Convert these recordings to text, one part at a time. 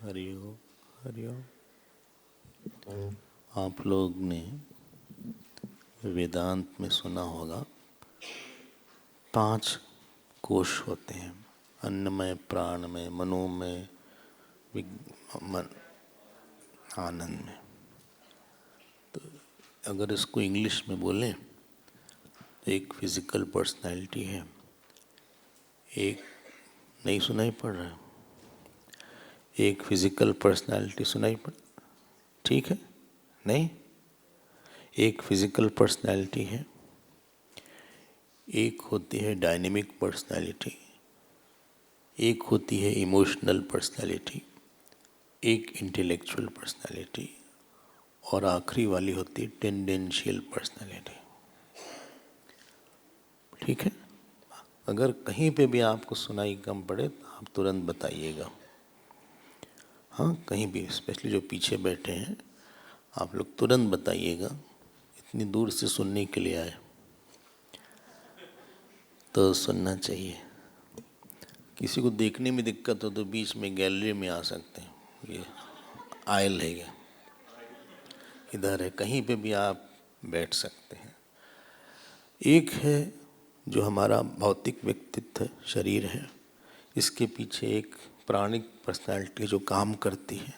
हरिओम हरिओम। आप लोग ने वेदांत में सुना होगा 5 कोश होते हैं, अन्नमय, प्राणमय, मनोमय, मन, आनंद में। तो अगर इसको इंग्लिश में बोलें तो एक फिजिकल पर्सनैलिटी है, एक नहीं सुनाई पड़ रहा है, एक फिजिकल पर्सनैलिटी सुनाई पड़, ठीक है नहीं, एक फिजिकल पर्सनैलिटी है, एक होती है डायनेमिक पर्सनैलिटी, एक होती है इमोशनल पर्सनैलिटी, एक इंटेलेक्चुअल पर्सनैलिटी और आखिरी वाली होती है टेंडेंशियल पर्सनैलिटी। ठीक है, अगर कहीं पे भी आपको सुनाई कम पड़े तो आप तुरंत बताइएगा। हाँ, कहीं भी, स्पेशली जो पीछे बैठे हैं आप लोग तुरंत बताइएगा, इतनी दूर से सुनने के लिए आए तो सुनना चाहिए। किसी को देखने में दिक्कत हो तो बीच में गैलरी में आ सकते हैं, ये आयल है, ये इधर है, कहीं पे भी आप बैठ सकते हैं। एक है जो हमारा भौतिक व्यक्तित्व है, शरीर है, इसके पीछे एक प्राणिक पर्सनालिटी जो काम करती है।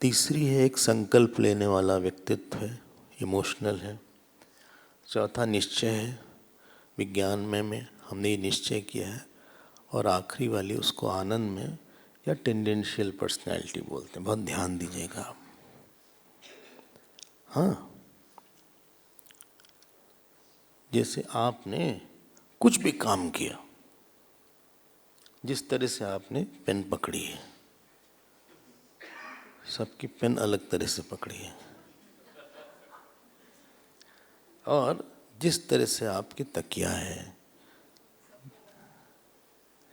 तीसरी है एक संकल्प लेने वाला व्यक्तित्व है, इमोशनल है। चौथा निश्चय है, विज्ञान में हमने ये निश्चय किया है। और आखिरी वाली उसको आनंद में या टेंडेंशियल पर्सनैलिटी बोलते हैं। बहुत ध्यान दीजिएगा आप। हाँ, जैसे आपने कुछ भी काम किया, जिस तरह से आपने पेन पकड़ी है, सबकी पेन अलग तरह से पकड़ी और जिस तरह से आपकी तकिया है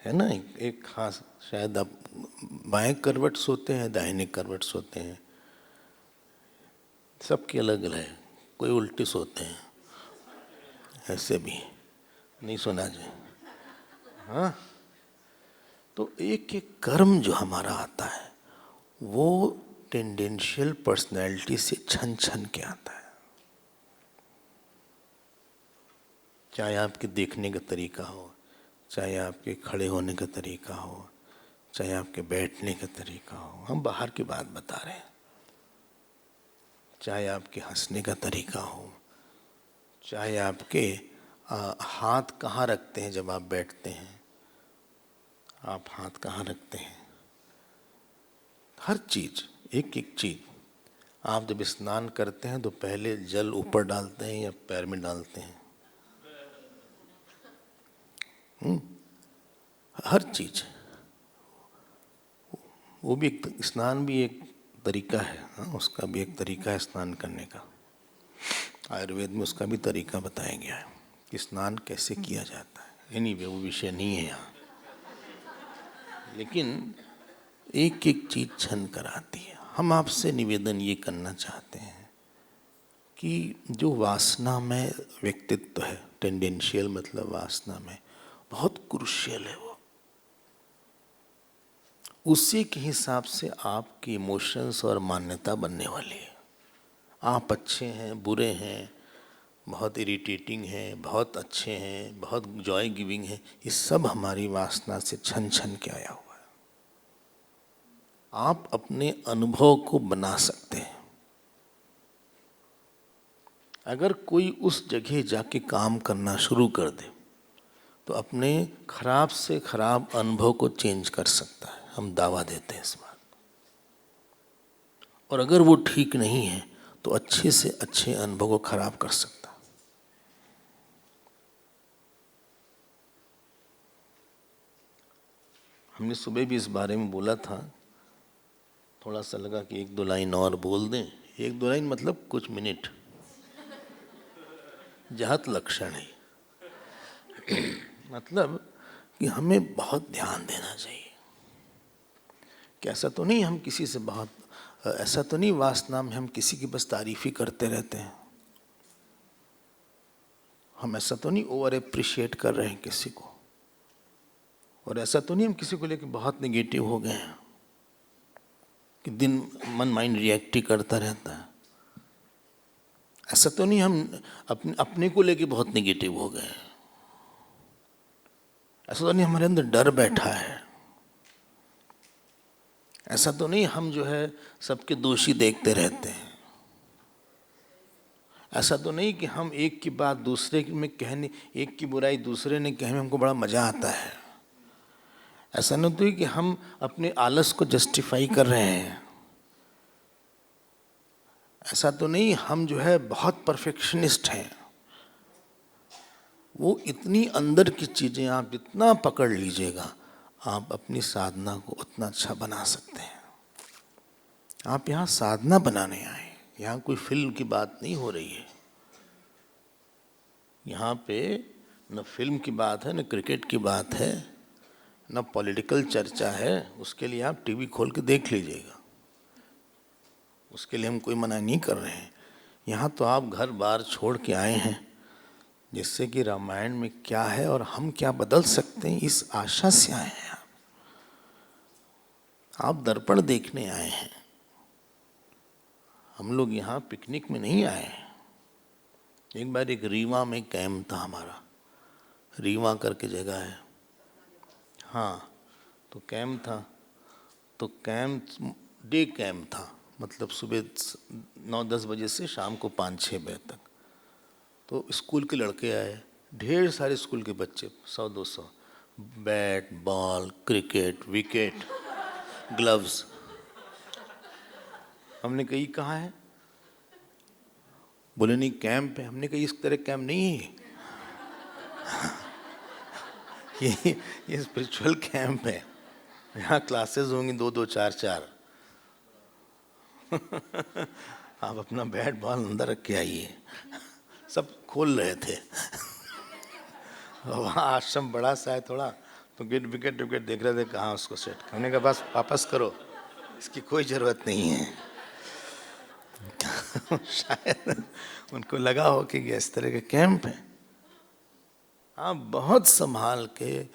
ना, एक खास, शायद आप बाएं करवट सोते हैं, दाहिने करवट सोते हैं, सबकी अलग अलग है, कोई उल्टी सोते हैं, ऐसे भी नहीं सुना जी। हाँ, तो एक एक कर्म जो हमारा आता है वो टेंडेंशियल पर्सनैलिटी से छन छन के आता है। चाहे आपके देखने का तरीका हो, चाहे आपके खड़े होने का तरीका हो, चाहे आपके बैठने का तरीका हो, हम बाहर की बात बता रहे हैं, चाहे आपके हंसने का तरीका हो, चाहे आपके हाथ कहाँ रखते हैं जब आप बैठते हैं, आप हाथ कहाँ रखते हैं, हर चीज, एक एक चीज। आप जब स्नान करते हैं तो पहले जल ऊपर डालते हैं या पैर में डालते हैं? हर चीज, वो भी एक स्नान भी एक तरीका है। हाँ, उसका भी एक तरीका है स्नान करने का। आयुर्वेद में उसका भी तरीका बताया गया है कि स्नान कैसे किया जाता है। एनीवे, वो विषय नहीं है यहाँ, लेकिन एक एक चीज छन कर आती है। हम आपसे निवेदन ये करना चाहते हैं कि जो वासना में व्यक्तित्व है, टेंडेंशियल मतलब वासना में, बहुत क्रूशियल है वो। उसी के हिसाब से आपकी इमोशंस और मान्यता बनने वाली है। आप अच्छे हैं, बुरे हैं, बहुत इरिटेटिंग हैं, बहुत अच्छे हैं, बहुत जॉय गिविंग है, ये सब हमारी वासना से छन छन के आया हुआ है। आप अपने अनुभव को बना सकते हैं। अगर कोई उस जगह जाके काम करना शुरू कर दे तो अपने खराब से खराब अनुभव को चेंज कर सकता है, हम दावा देते हैं इस बात। और अगर वो ठीक नहीं है तो अच्छे से अच्छे अनुभव को खराब कर सकता है। हमने सुबह भी इस बारे में बोला था, थोड़ा सा लगा कि 1-2 लाइन और बोल दें। 1-2 लाइन मतलब कुछ मिनट, जहत लक्षण है। मतलब कि हमें बहुत ध्यान देना चाहिए कि ऐसा तो नहीं हम किसी से बहुत, ऐसा तो नहीं वासना में हम किसी की बस तारीफ ही करते रहते हैं, हम ऐसा तो नहीं ओवर अप्रिशिएट कर रहे हैं किसी को, और ऐसा तो नहीं हम किसी को लेकर बहुत नेगेटिव हो गए हैं। कि दिन मन माइंड रिएक्ट ही करता रहता है। ऐसा तो नहीं हम अपने को लेके बहुत नेगेटिव हो गए, ऐसा तो नहीं हमारे अंदर डर बैठा है, ऐसा तो नहीं हम जो है सबके दोषी देखते रहते हैं, ऐसा तो नहीं कि हम एक की बात दूसरे में कहने, एक की बुराई दूसरे ने कहने में हमको बड़ा मजा आता है। ऐसा नहीं तो कि हम अपने आलस को जस्टिफाई कर रहे हैं, ऐसा तो नहीं हम जो है बहुत परफेक्शनिस्ट हैं। वो इतनी अंदर की चीजें आप जितना पकड़ लीजिएगा, आप अपनी साधना को उतना अच्छा बना सकते हैं। आप यहाँ साधना बनाने आए, यहाँ कोई फिल्म की बात नहीं हो रही है। यहाँ पे न फिल्म की बात है, न क्रिकेट की बात है, न पॉलिटिकल चर्चा है। उसके लिए आप टीवी खोल के देख लीजिएगा, उसके लिए हम कोई मना नहीं कर रहे हैं। यहाँ तो आप घर बार छोड़ के आए हैं, जिससे कि रामायण में क्या है और हम क्या बदल सकते हैं, इस आशा से आए हैं। आप दर्पण देखने आए हैं। हम लोग यहाँ पिकनिक में नहीं आए हैं। एक बार एक रीवा में कैंप था हमारा, रीवा करके जगह है, हाँ, तो कैंप था। तो कैंप डे कैंप था, मतलब सुबह 9-10 बजे से शाम को 5-6 बजे तक। तो स्कूल के लड़के आए, ढेर सारे स्कूल के बच्चे, 100-200, bat ball cricket wicket gloves. हमने कही कहाँ है, बोले नहीं कैंप है। हमने कही इस तरह कैंप नहीं है, ये स्पिरिचुअल कैंप है, यहाँ क्लासेस होंगी 2-2 4-4। आप अपना बैट बॉल अंदर रख के आइए। सब खोल रहे थे। वहाँ आश्रम बड़ा सा है थोड़ा, तो विकेट विकेट देख रहे थे कहाँ उसको सेट। हमने कहा बस वापस करो, इसकी कोई ज़रूरत नहीं है। शायद उनको लगा हो कि इस तरह के कैंप है। आप बहुत संभाल के,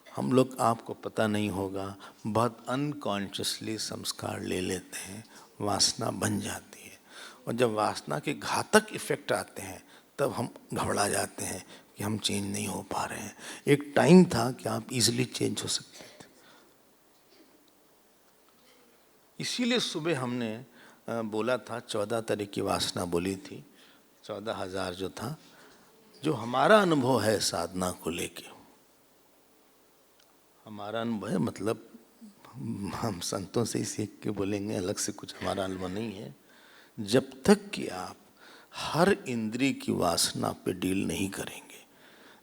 हम लोग, आपको पता नहीं होगा, बहुत अनकॉन्शियसली संस्कार ले लेते हैं, वासना बन जाती है। और जब वासना के घातक इफेक्ट आते हैं तब हम घबरा जाते हैं कि हम चेंज नहीं हो पा रहे हैं। एक टाइम था कि आप इजीली चेंज हो सकते थे। इसीलिए सुबह हमने बोला था 14 तरह की वासना बोली थी, 14,000 जो था, जो हमारा अनुभव है साधना को लेके। हमारा अनुभव है, मतलब हम संतों से ही सीख के बोलेंगे, अलग से कुछ हमारा अनुभव नहीं है। जब तक कि आप हर इंद्रिय की वासना पे डील नहीं करेंगे,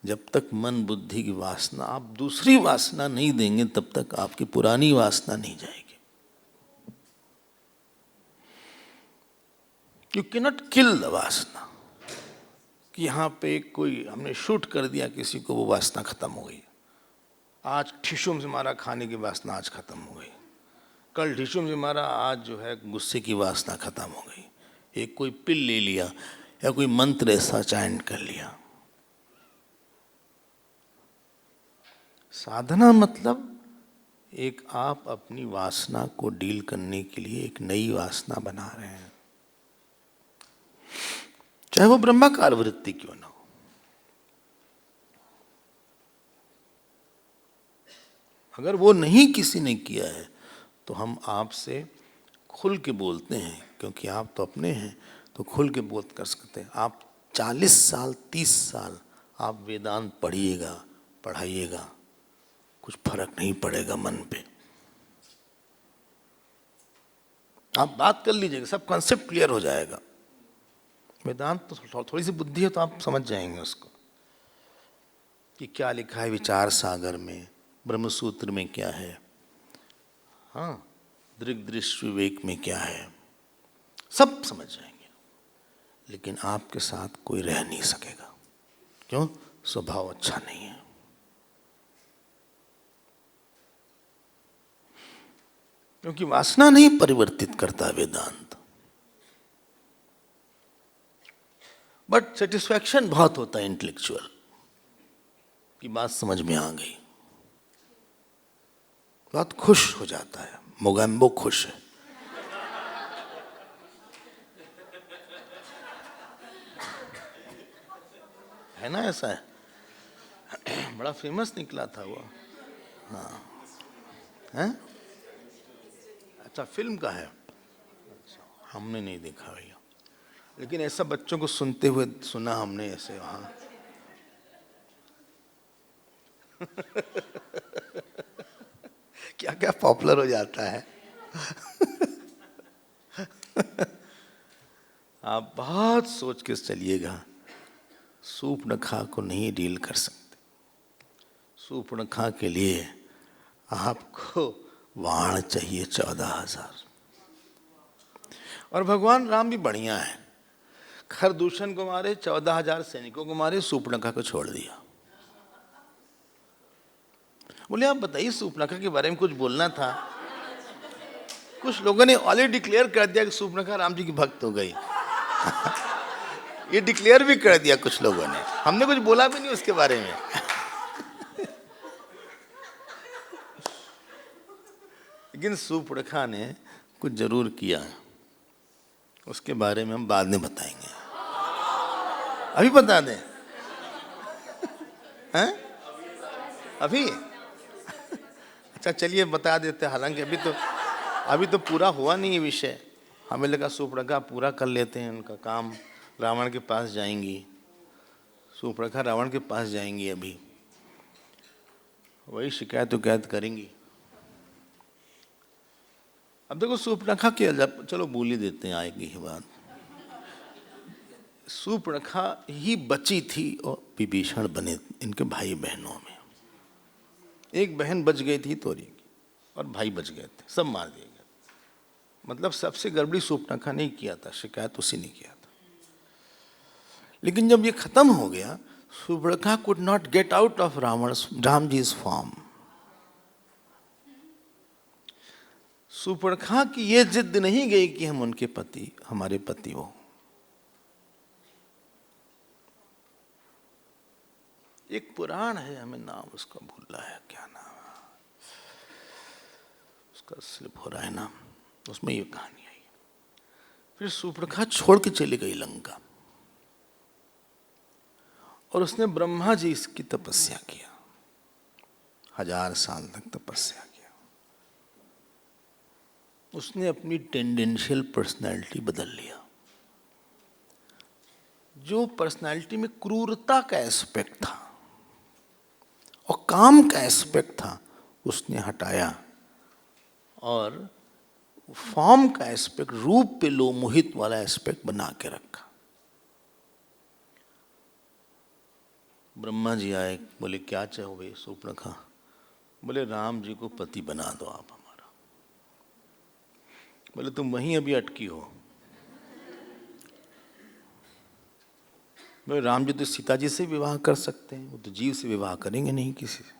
जब तक मन बुद्धि की वासना, आप दूसरी वासना नहीं देंगे, तब तक आपकी पुरानी वासना नहीं जाएगी। You can not kill the वासना, कि यहाँ पे कोई हमने शूट कर दिया किसी को, वो वासना खत्म हो गई। आज ठिशुम से मारा, खाने की वासना आज खत्म हो गई। कल ठिशुम से मारा, आज जो है गुस्से की वासना खत्म हो गई। एक कोई पिल ले लिया या कोई मंत्र ऐसा चैंट कर लिया। साधना मतलब एक आप अपनी वासना को डील करने के लिए एक नई वासना बना रहे हैं, चाहे वो ब्रह्माकार वृत्ति क्यों ना हो। अगर वो नहीं किसी ने किया है तो हम आपसे खुल के बोलते हैं, क्योंकि आप तो अपने हैं, तो खुल के बोल कर सकते हैं। आप 40 साल 30 साल आप वेदांत पढ़िएगा, पढ़ाइएगा, कुछ फर्क नहीं पड़ेगा मन पे। आप बात कर लीजिएगा, सब कॉन्सेप्ट क्लियर हो जाएगा। वेदांत तो थोड़ी सी बुद्धि है तो आप समझ जाएंगे उसको, कि क्या लिखा है विचार सागर में, ब्रह्मसूत्र में क्या है, हाँ, दृग दृश्य विवेक में क्या है, सब समझ जाएंगे। लेकिन आपके साथ कोई रह नहीं सकेगा। क्यों? स्वभाव अच्छा नहीं है। क्योंकि वासना नहीं परिवर्तित करता वेदांत, बट सेटिस्फैक्शन बहुत होता है इंटेलेक्चुअल, की बात समझ में आ गई, बहुत खुश हो जाता है। मोगैम्बो खुश है। है ना, ऐसा है। बड़ा फेमस निकला था वो। हाँ है, अच्छा फिल्म का है। अच्छा, हमने नहीं देखा भैया, लेकिन ऐसा बच्चों को सुनते हुए सुना हमने ऐसे वहाँ। क्या क्या पॉपुलर हो जाता है। आप बहुत सोच के चलिएगा, सूर्पणखा को नहीं डील कर सकते। सूर्पणखा के लिए आपको वाण चाहिए 14,000। और भगवान राम भी बढ़िया है, खरदूषण को मारे, 14,000 सैनिकों को मारे, सूर्पणखा को छोड़ दिया। बोले आप बताइए, सूर्पणखा के बारे में कुछ बोलना था। कुछ लोगों ने ऑलरेडी डिक्लेयर कर दिया कि सूर्पणखा राम जी की भक्त हो गई। ये डिक्लेयर भी कर दिया कुछ लोगों ने, हमने कुछ बोला भी नहीं उसके बारे में। लेकिन सूर्पणखा ने कुछ जरूर किया, उसके बारे में हम बाद में बताएंगे। अभी बता दें? हैं? अभी? अच्छा चलिए बता देते, हालांकि अभी तो पूरा हुआ नहीं ये विषय। हमें लगा सूर्पणखा पूरा कर लेते हैं उनका काम, रावण के पास जाएंगी। सूर्पणखा रावण के पास जाएंगी, अभी वही शिकायत करेंगी। अब देखो सूर्पणखा के, चलो बोल ही देते हैं, आएगी ही बात। सूर्पणखा ही बची थी और विभीषण बने इनके भाई बहनों में। एक बहन बच गई थी तोरी की, और भाई बच गए थे, सब मार दिए गए। मतलब सबसे गड़बड़ी सूर्पणखा ने किया था, शिकायत उसी ने किया था। लेकिन जब ये खत्म हो गया, Shurpanakha could not get out of Ram जी's फॉर्म। सूर्पणखा की ये जिद नहीं गई कि हम उनके पति, हमारे पति हो। एक पुराण है, हमें नाम उसका भूल रहा है, क्या नाम है उसका, स्लिप हो रहा है नाम। उसमें ये कहानी आई। फिर सूर्पणखा छोड़ के चली गई लंका, और उसने ब्रह्मा जी की तपस्या किया, 1000 साल तक तपस्या किया। उसने अपनी टेंडेंशियल पर्सनैलिटी बदल लिया। जो पर्सनैलिटी में क्रूरता का एस्पेक्ट था और काम का एस्पेक्ट था, उसने हटाया, और फॉर्म का एस्पेक्ट, रूप पे लो मोहित वाला एस्पेक्ट बना के रखा। ब्रह्मा जी आए, बोले क्या चाहोगे सूर्पणखा? बोले राम जी को पति बना दो आप हमारा। बोले तुम वहीं अभी अटकी हो। बोले राम जी तो सीता जी से विवाह कर सकते हैं, वो तो जीव से विवाह करेंगे नहीं किसी से।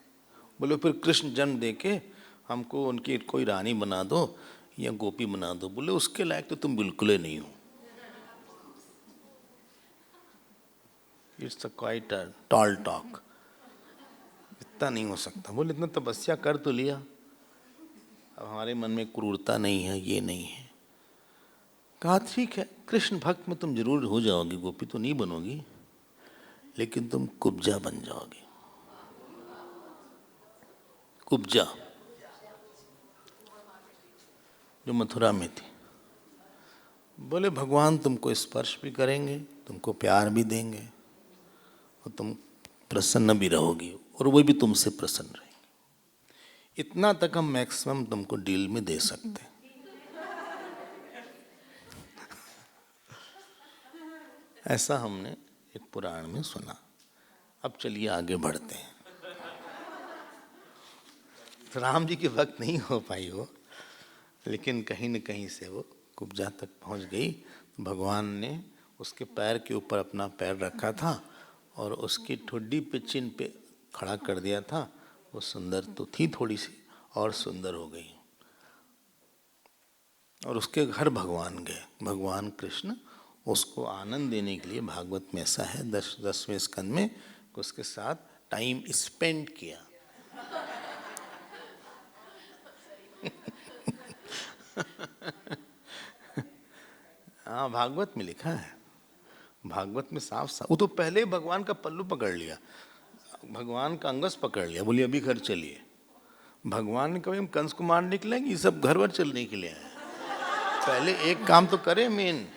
बोले फिर कृष्ण जन्म देके हमको उनकी कोई रानी बना दो या गोपी बना दो। बोले उसके लायक तो तुम बिल्कुल ही नहीं हो। It's a quite a tall talk, इतना नहीं हो सकता। बोले इतना तपस्या कर तो लिया, अब हमारे मन में क्रूरता नहीं है, ये नहीं है। कहा ठीक है, कृष्ण भक्त में तुम जरूर हो जाओगी, गोपी तो नहीं बनोगी, लेकिन तुम कुब्जा बन जाओगे। कुब्जा जो मथुरा में थी। बोले भगवान तुमको स्पर्श भी करेंगे, तुमको प्यार भी देंगे, और तुम प्रसन्न भी रहोगी, और वो भी तुमसे प्रसन्न रहेंगे। इतना तक हम मैक्सिमम तुमको डील में दे सकते हैं। ऐसा हमने एक पुराण में सुना। अब चलिए आगे बढ़ते हैं। तो राम जी के भक्त नहीं हो पाई वो, लेकिन कहीं न कहीं से वो कुब्जा तक पहुंच गई। भगवान ने उसके पैर के ऊपर अपना पैर रखा था और उसकी ठुड्डी पे, चिन्ह पे खड़ा कर दिया था। वो सुंदर तो थी थोड़ी सी, और सुंदर हो गई। और उसके घर भगवान गए, भगवान कृष्ण उसको आनंद देने के लिए, भागवत में ऐसा है 10वें स्कंद में, उसके साथ टाइम स्पेंड किया। हाँ भागवत में लिखा है, भागवत में साफ साफ, वो तो पहले ही भगवान का पल्लू पकड़ लिया, भगवान का अंगस पकड़ लिया, बोलिए अभी घर चलिए। भगवान ने कभी हम कंस को मार निकलेंगे, ये सब घर वर चलने के लिए आए, पहले एक काम तो करे मेन।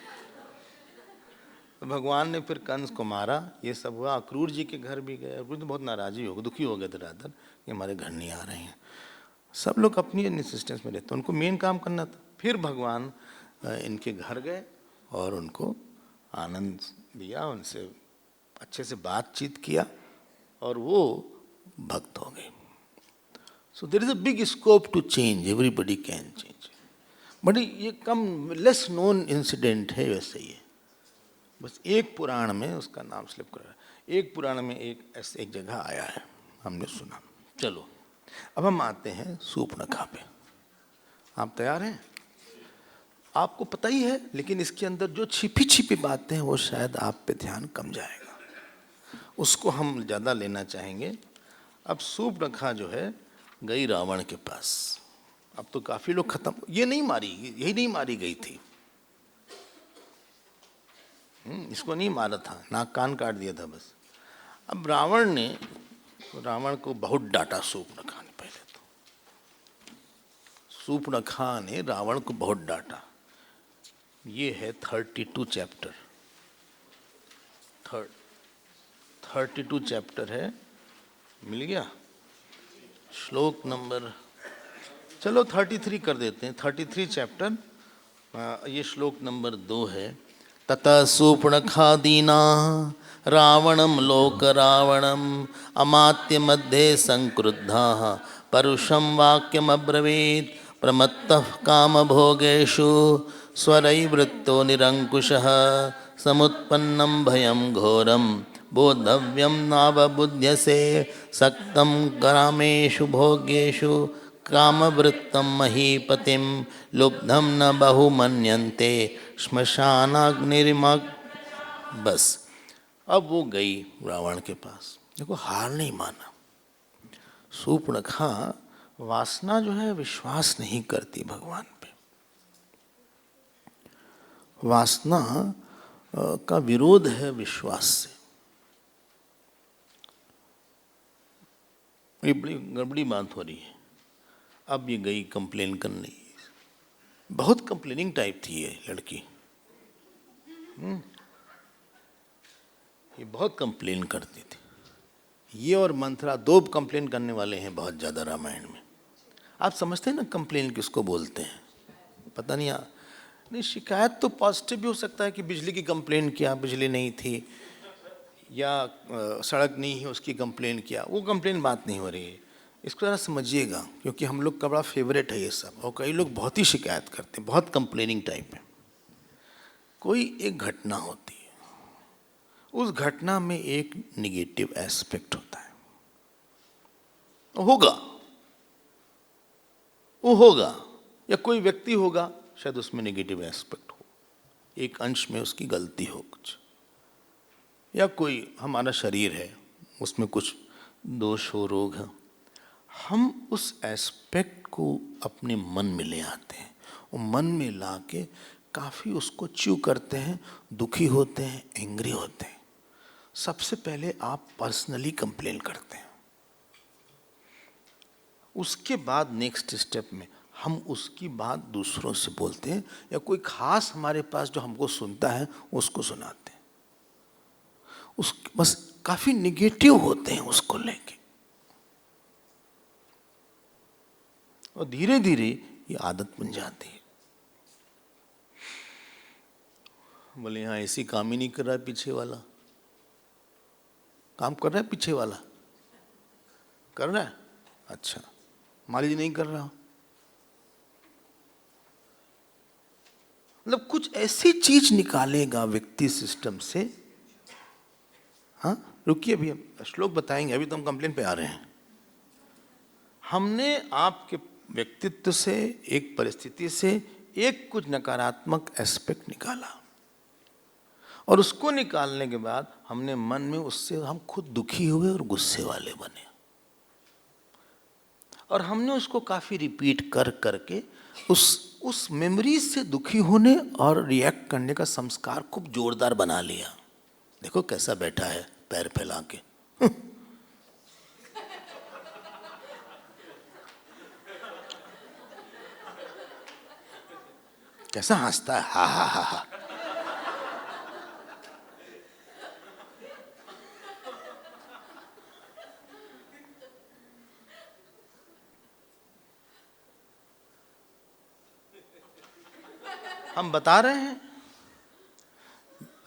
तो भगवान ने फिर कंस को मारा, ये सब हुआ। अक्रूर जी के घर भी गए, अक्रूर तो बहुत नाराजी हो गए, दुखी हो गए थे राधर कि हमारे घर नहीं आ रहे हैं। सब लोग अपनी इंसिस्टेंस में रहते, उनको मेन काम करना था। फिर भगवान इनके घर गए और उनको आनंद दिया, उनसे अच्छे से बातचीत किया और वो भक्त हो गए। So there is a big scope to change, everybody can change. But ये कम लेस नोन इंसिडेंट है वैसे ही है। बस एक पुराण में उसका नाम स्लिप कर रहा है, एक पुराण में एक जगह आया है, हमने सुना। चलो अब हम आते हैं सूर्पणखा पे। आप तैयार हैं? आपको पता ही है, लेकिन इसके अंदर जो छिपी छिपी बातें हैं वो शायद आप पे ध्यान कम जाएगा, उसको हम ज़्यादा लेना चाहेंगे। अब सूर्पणखा जो है गई रावण के पास। अब तो काफ़ी लोग खत्म, ये नहीं मारी, यही नहीं मारी गई थी, इसको नहीं मारा था, नाक कान काट दिया था बस। अब रावण को बहुत डांटा सूर्पणखा ने। पहले तो सूर्पणखा ने रावण को बहुत डांटा। ये है 32 चैप्टर, 32 चैप्टर है, मिल गया? श्लोक नंबर, चलो 33 कर देते हैं, 33 चैप्टर। ये श्लोक नंबर 2 है। ततः सूर्पणखादीना रावणं लोकरावणम् अमात्य मध्ये संक्रुद्धाः परुषं वाक्यमब्रवीत् प्रमत्तः कामभोगेषु स्वरैर्वृत्तो निरङ्कुशः समुत्पन्नं भयं घोरं बोद्धव्यं नावबुध्यसे सक्तं कामेषु भोगेषु कामवृत्तं महीपतिं लुब्धं न बहुमन्यन्ते श्मशानाग्निर्मग्। बस अब वो गई रावण के पास। देखो हार नहीं माना। सूर्पणखा वासना जो है विश्वास नहीं करती भगवान पे, वासना का विरोध है विश्वास से। ये बड़ी गड़बड़ी बात हो रही है। अब ये गई कंप्लेन करने, बहुत कंप्लेनिंग टाइप थी ये लड़की, ये बहुत कंप्लेन करती थी। ये और मंथरा 2 कंप्लेन करने वाले हैं बहुत ज़्यादा रामायण में। आप समझते हैं ना कंप्लेन किसको बोलते हैं? पता नहीं नहीं, शिकायत तो पॉजिटिव भी हो सकता है कि बिजली की कंप्लेन किया, बिजली नहीं थी, या सड़क नहीं है उसकी कंप्लेन किया, वो कंप्लेन बात नहीं हो रही है। इसको ज़रा समझिएगा, क्योंकि हम लोग का बड़ा फेवरेट है ये सब, और कई लोग बहुत ही शिकायत करते हैं, बहुत कंप्लेनिंग टाइप है। कोई एक घटना होती है, उस घटना में एक निगेटिव एस्पेक्ट होता है, वो होगा, या कोई व्यक्ति होगा, शायद उसमें नेगेटिव एस्पेक्ट हो, एक अंश में उसकी गलती हो कुछ, या कोई हमारा शरीर है उसमें कुछ दोष हो, रोग है। हम उस एस्पेक्ट को अपने मन में ले आते हैं, और मन में ला के काफ़ी उसको च्यू करते हैं, दुखी होते हैं, एंग्री होते हैं। सबसे पहले आप पर्सनली कंप्लेन करते हैं, उसके बाद नेक्स्ट स्टेप में हम उसकी बात दूसरों से बोलते हैं, या कोई खास हमारे पास जो हमको सुनता है उसको सुनाते हैं। बस काफ़ी निगेटिव होते हैं उसको लेके, और धीरे धीरे ये आदत बन जाती है। बोले यहाँ ऐसी काम ही नहीं कर रहा है, पीछे वाला काम कर रहा है, पीछे वाला कर रहा है, अच्छा मालिक नहीं कर रहा। मतलब कुछ ऐसी चीज निकालेगा व्यक्ति सिस्टम से। हाँ रुकिए, अभी हम श्लोक बताएंगे, अभी तो हम कंप्लेन पे आ रहे हैं। हमने आपके व्यक्तित्व से, एक परिस्थिति से एक कुछ नकारात्मक एस्पेक्ट निकाला, और उसको निकालने के बाद हमने मन में उससे हम खुद दुखी हुए और गुस्से वाले बने, और हमने उसको काफी रिपीट कर करके उस मेमोरी से दुखी होने और रिएक्ट करने का संस्कार खूब जोरदार बना लिया। देखो कैसा बैठा है पैर फैला के। कैसा हंसता है, हा हा हा हा। हम बता रहे हैं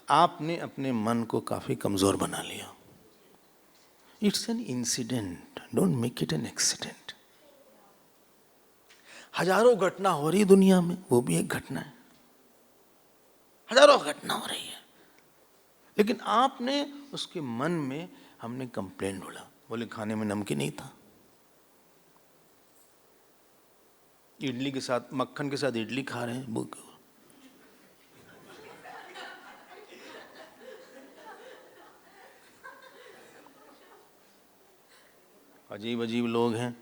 आपने अपने मन को काफी कमजोर बना लिया। It's an incident, don't make it an accident. हजारों घटना हो रही दुनिया में, वो भी एक घटना है। हजारों घटना हो रही है, लेकिन आपने उसके मन में, हमने कंप्लेंट ढूंढा, बोले खाने में नमकीन नहीं था, इडली के साथ, मक्खन के साथ इडली खा रहे हैं। अजीब अजीब लोग हैं,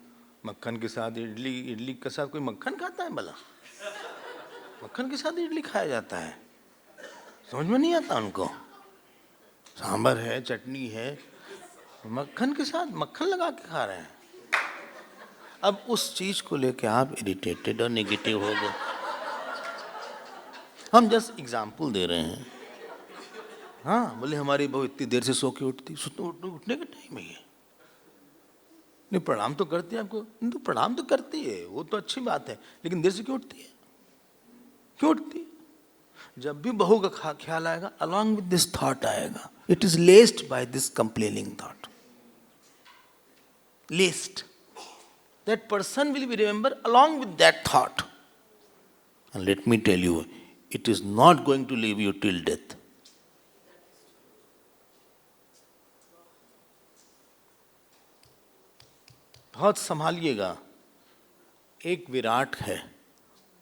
मक्खन के साथ इडली, इडली के साथ कोई मक्खन खाता है भला? मक्खन के साथ इडली खाया जाता है? समझ में नहीं आता उनको। सांभर है, चटनी है, मक्खन के साथ मक्खन लगा के खा रहे हैं। अब उस चीज को लेके आप इरिटेटेड और नेगेटिव हो गए। हम जस्ट एग्जाम्पल दे रहे हैं। हाँ, बोले हमारी बहू इतनी देर से सो के उठती, उठने का टाइम है ये। नहीं, प्रणाम तो करती है आपको, नहीं तो प्रणाम तो करती है, वो तो अच्छी बात है, लेकिन देर से क्यों उठती है? क्यों उठती है? जब भी बहू का ख्याल आएगा, अलॉन्ग विद दिस थॉट आएगा, it is laced by this complaining thought. Laced, that person will be remembered along with that thought. And let me tell you, it is not going to leave you till death. बहुत संभालिएगा। एक विराट है,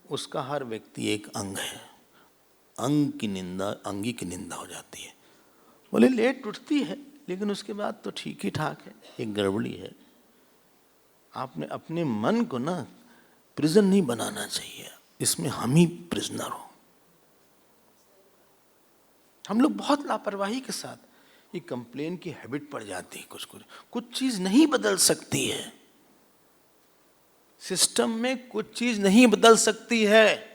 उसका हर व्यक्ति एक अंग है। अंग की निंदा अंगी की निंदा हो जाती है। बोले लेट उठती है, लेकिन उसके बाद तो ठीक ही ठाक है, एक गड़बड़ी है। आपने अपने मन को ना प्रिजन नहीं बनाना चाहिए, इसमें हम ही प्रिजनर हो। हम लोग बहुत लापरवाही के साथ ये कंप्लेन की हैबिट पड़ जाती है। कुछ चीज नहीं बदल सकती है, सिस्टम में कुछ चीज नहीं बदल सकती है।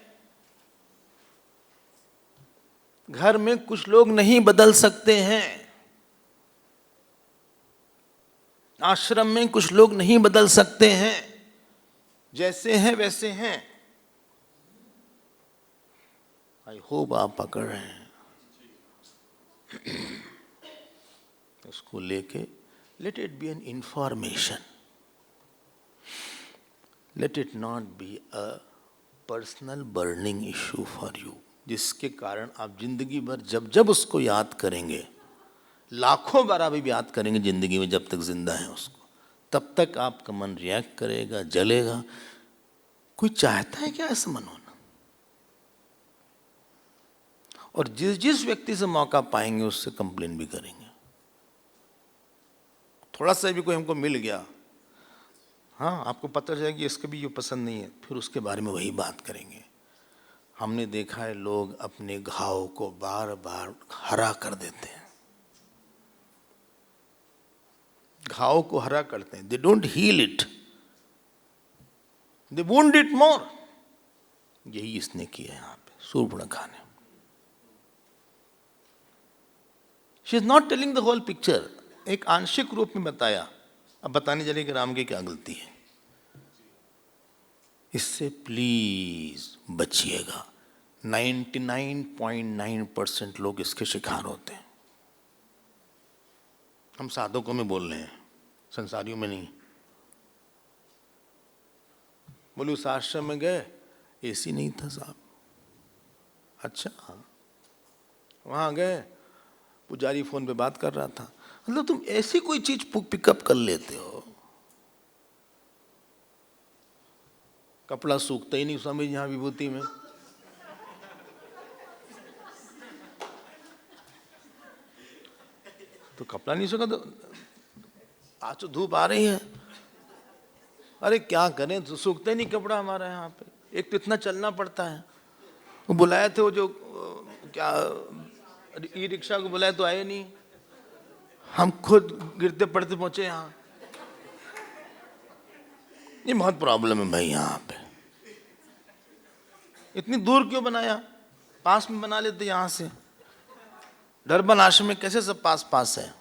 घर में कुछ लोग नहीं बदल सकते हैं, आश्रम में कुछ लोग नहीं बदल सकते हैं, जैसे हैं वैसे हैं। आई होप आप पकड़ रहे हैं। उसको लेके let it be an information, let it not be a personal burning issue for you, जिसके कारण आप जिंदगी भर जब जब उसको याद करेंगे, लाखों बार आप भी याद करेंगे जिंदगी में, जब तक जिंदा है उसको, तब तक आपका मन रिएक्ट करेगा, जलेगा। कोई चाहता है क्या ऐसा मन होना? और जिस जिस व्यक्ति से मौका पाएंगे उससे कंप्लेन भी करेंगे। थोड़ा सा भी कोई हमको मिल गया, हाँ आपको पता चलेगा कि इसके भी ये पसंद नहीं है, फिर उसके बारे में वही बात करेंगे। हमने देखा है लोग अपने घाव को बार बार हरा कर देते हैं, घाव को हरा करते हैं। They don't heal it, they wound it more. यही इसने किया यहाँ पे सूर्पणखा ने। She is not telling the whole picture, एक आंशिक रूप में बताया। अब बताने चले कि राम की क्या गलती है। इससे प्लीज बचिएगा। 99.9% लोग इसके शिकार होते हैं। हम साधकों में बोल रहे हैं, संसारियों में नहीं। बोले उस आश्रम में गए, एसी नहीं था साहब। अच्छा, वहां गए, पुजारी फोन पे बात कर रहा था। मतलब तुम ऐसी कोई चीज पिकअप कर लेते हो, कपड़ा सूखता ही नहीं स्वामी यहां विभूति में। तो कपड़ा नहीं सूखा तो आज तो धूप आ रही है। अरे क्या करें, तो सूखता ही नहीं कपड़ा हमारा यहाँ पे। एक तो इतना चलना पड़ता है। वो बुलाए थे वो जो क्या ई रिक्शा को बुलाए तो आए नहीं, हम खुद गिरते पड़ते पहुंचे यहाँ। ये बहुत प्रॉब्लम है भाई यहाँ पे। इतनी दूर क्यों बनाया, पास में बना लेते यहाँ से। डरबन आश्रम में कैसे सब पास पास है।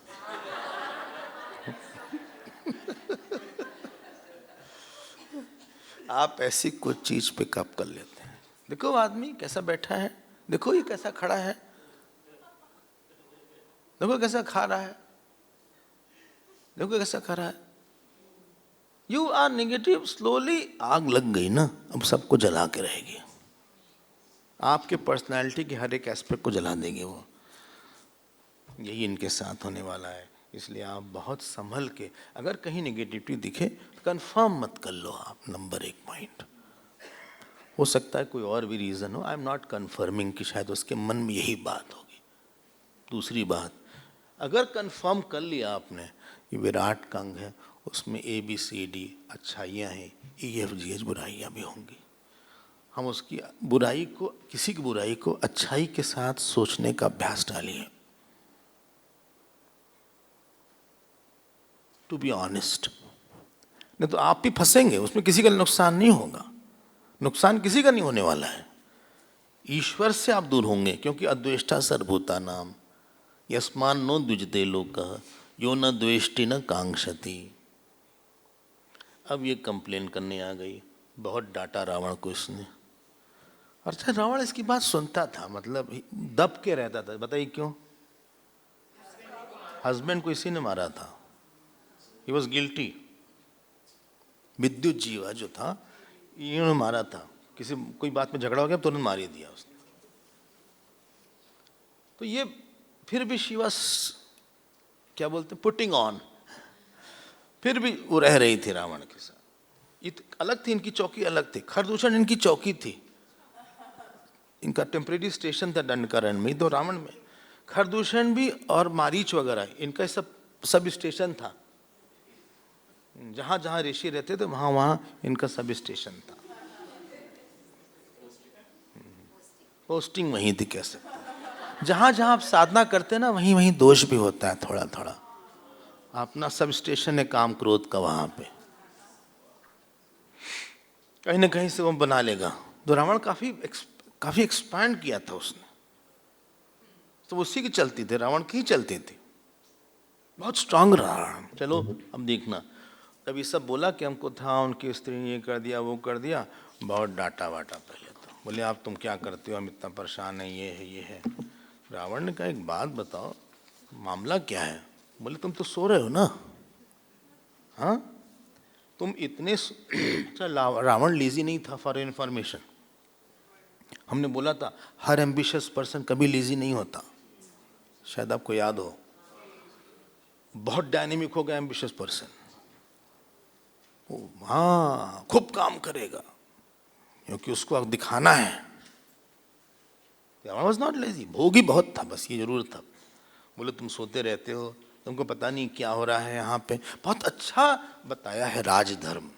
आप ऐसी कुछ चीज पिकअप कर लेते हैं। देखो आदमी कैसा बैठा है, देखो ये कैसा खड़ा है, देखो कैसा खा रहा है, देखो कैसा खा रहा है। यू आर नेगेटिव, स्लोली आग लग गई ना, अब सबको जला के रहेगी। आपके पर्सनालिटी के हर एक एस्पेक्ट को जला देंगे वो। यही इनके साथ होने वाला है। इसलिए आप बहुत संभल के, अगर कहीं नेगेटिविटी दिखे तो कंफर्म मत कर लो आप। Number 1 point. हो सकता है कोई और भी रीज़न हो, आई एम नॉट कन्फर्मिंग कि शायद उसके मन में यही बात होगी। दूसरी बात, अगर कंफर्म कर लिया आपने ये विराट का अंग है, उसमें ABCD अच्छाइयाँ हैं, EFGH बुराइयाँ भी होंगी। हम उसकी बुराई को, किसी की बुराई को अच्छाई के साथ सोचने का अभ्यास डालिए। टू बी ऑनेस्ट, नहीं तो आप भी फंसेंगे उसमें। किसी का नुकसान नहीं होगा, नुकसान किसी का नहीं होने वाला है। ईश्वर से आप दूर होंगे, क्योंकि अद्वेष्टा सर्वभूतानां यस्मान् नो द्विजते लोकः यो न द्वेष्टि न कांक्षति। अब ये कंप्लेन करने आ गई, बहुत डांटा रावण को इसने। अच्छा, रावण इसकी बात सुनता था, मतलब दब के रहता था। बताइए क्यों? हस्बैंड को इसी ने मारा था, ही वॉज गिल्टी। विद्युत जीवा जो था, इन्होंने मारा था। किसी कोई बात में झगड़ा हो गया तो उन्होंने मार ही दिया उसने। तो ये फिर भी शी वाज, क्या बोलते, पुटिंग ऑन। फिर भी वो रह रही थी रावण के साथ। ये अलग थी, इनकी चौकी अलग थी। खरदूषण इनकी चौकी थी, इनका टेम्परेरी स्टेशन था दंडकारण्य में, तो रावण में। खरदूषण भी और मारीच वगैरह इनका सब स्टेशन था। जहां जहां ऋषि रहते थे वहां वहां इनका सब स्टेशन था। पोस्टिंग वहीं थी, कह सकते हैं। जहां जहां आप साधना करते हैं ना, वहीं वहीं दोष भी होता है थोड़ा थोड़ा। अपना सब स्टेशन है काम क्रोध का, वहां पे कहीं ना कहीं से वो बना लेगा। तो रावण काफी एक्सपैंड किया था उसने, तो उसी की चलती थी, रावण की ही चलती थी। बहुत स्ट्रांग रहा। चलो अब देखना, तब ये सब बोला कि हमको था, उनकी स्त्री ने ये कर दिया वो कर दिया, बहुत डांटा वाटा। पहले तो बोले आप तुम क्या करते हो, हम इतना परेशान है, ये है। रावण ने कहा एक बात बताओ, मामला क्या है? बोले तुम तो सो रहे हो ना। हाँ, तुम इतने अच्छा, रावण लेजी नहीं था, फॉर इन्फॉर्मेशन। हमने बोला था हर एम्बिशियस पर्सन कभी लेजी नहीं होता, शायद आपको याद हो। बहुत डायनेमिक होगा एम्बिशियस पर्सन, हाँ खूब काम करेगा क्योंकि उसको अब दिखाना है। रावण वाज नॉट लेजी, भोगी बहुत था, बस ये जरूर था। बोले तुम सोते रहते हो, तुमको पता नहीं क्या हो रहा है यहाँ पे। बहुत अच्छा बताया है राजधर्म।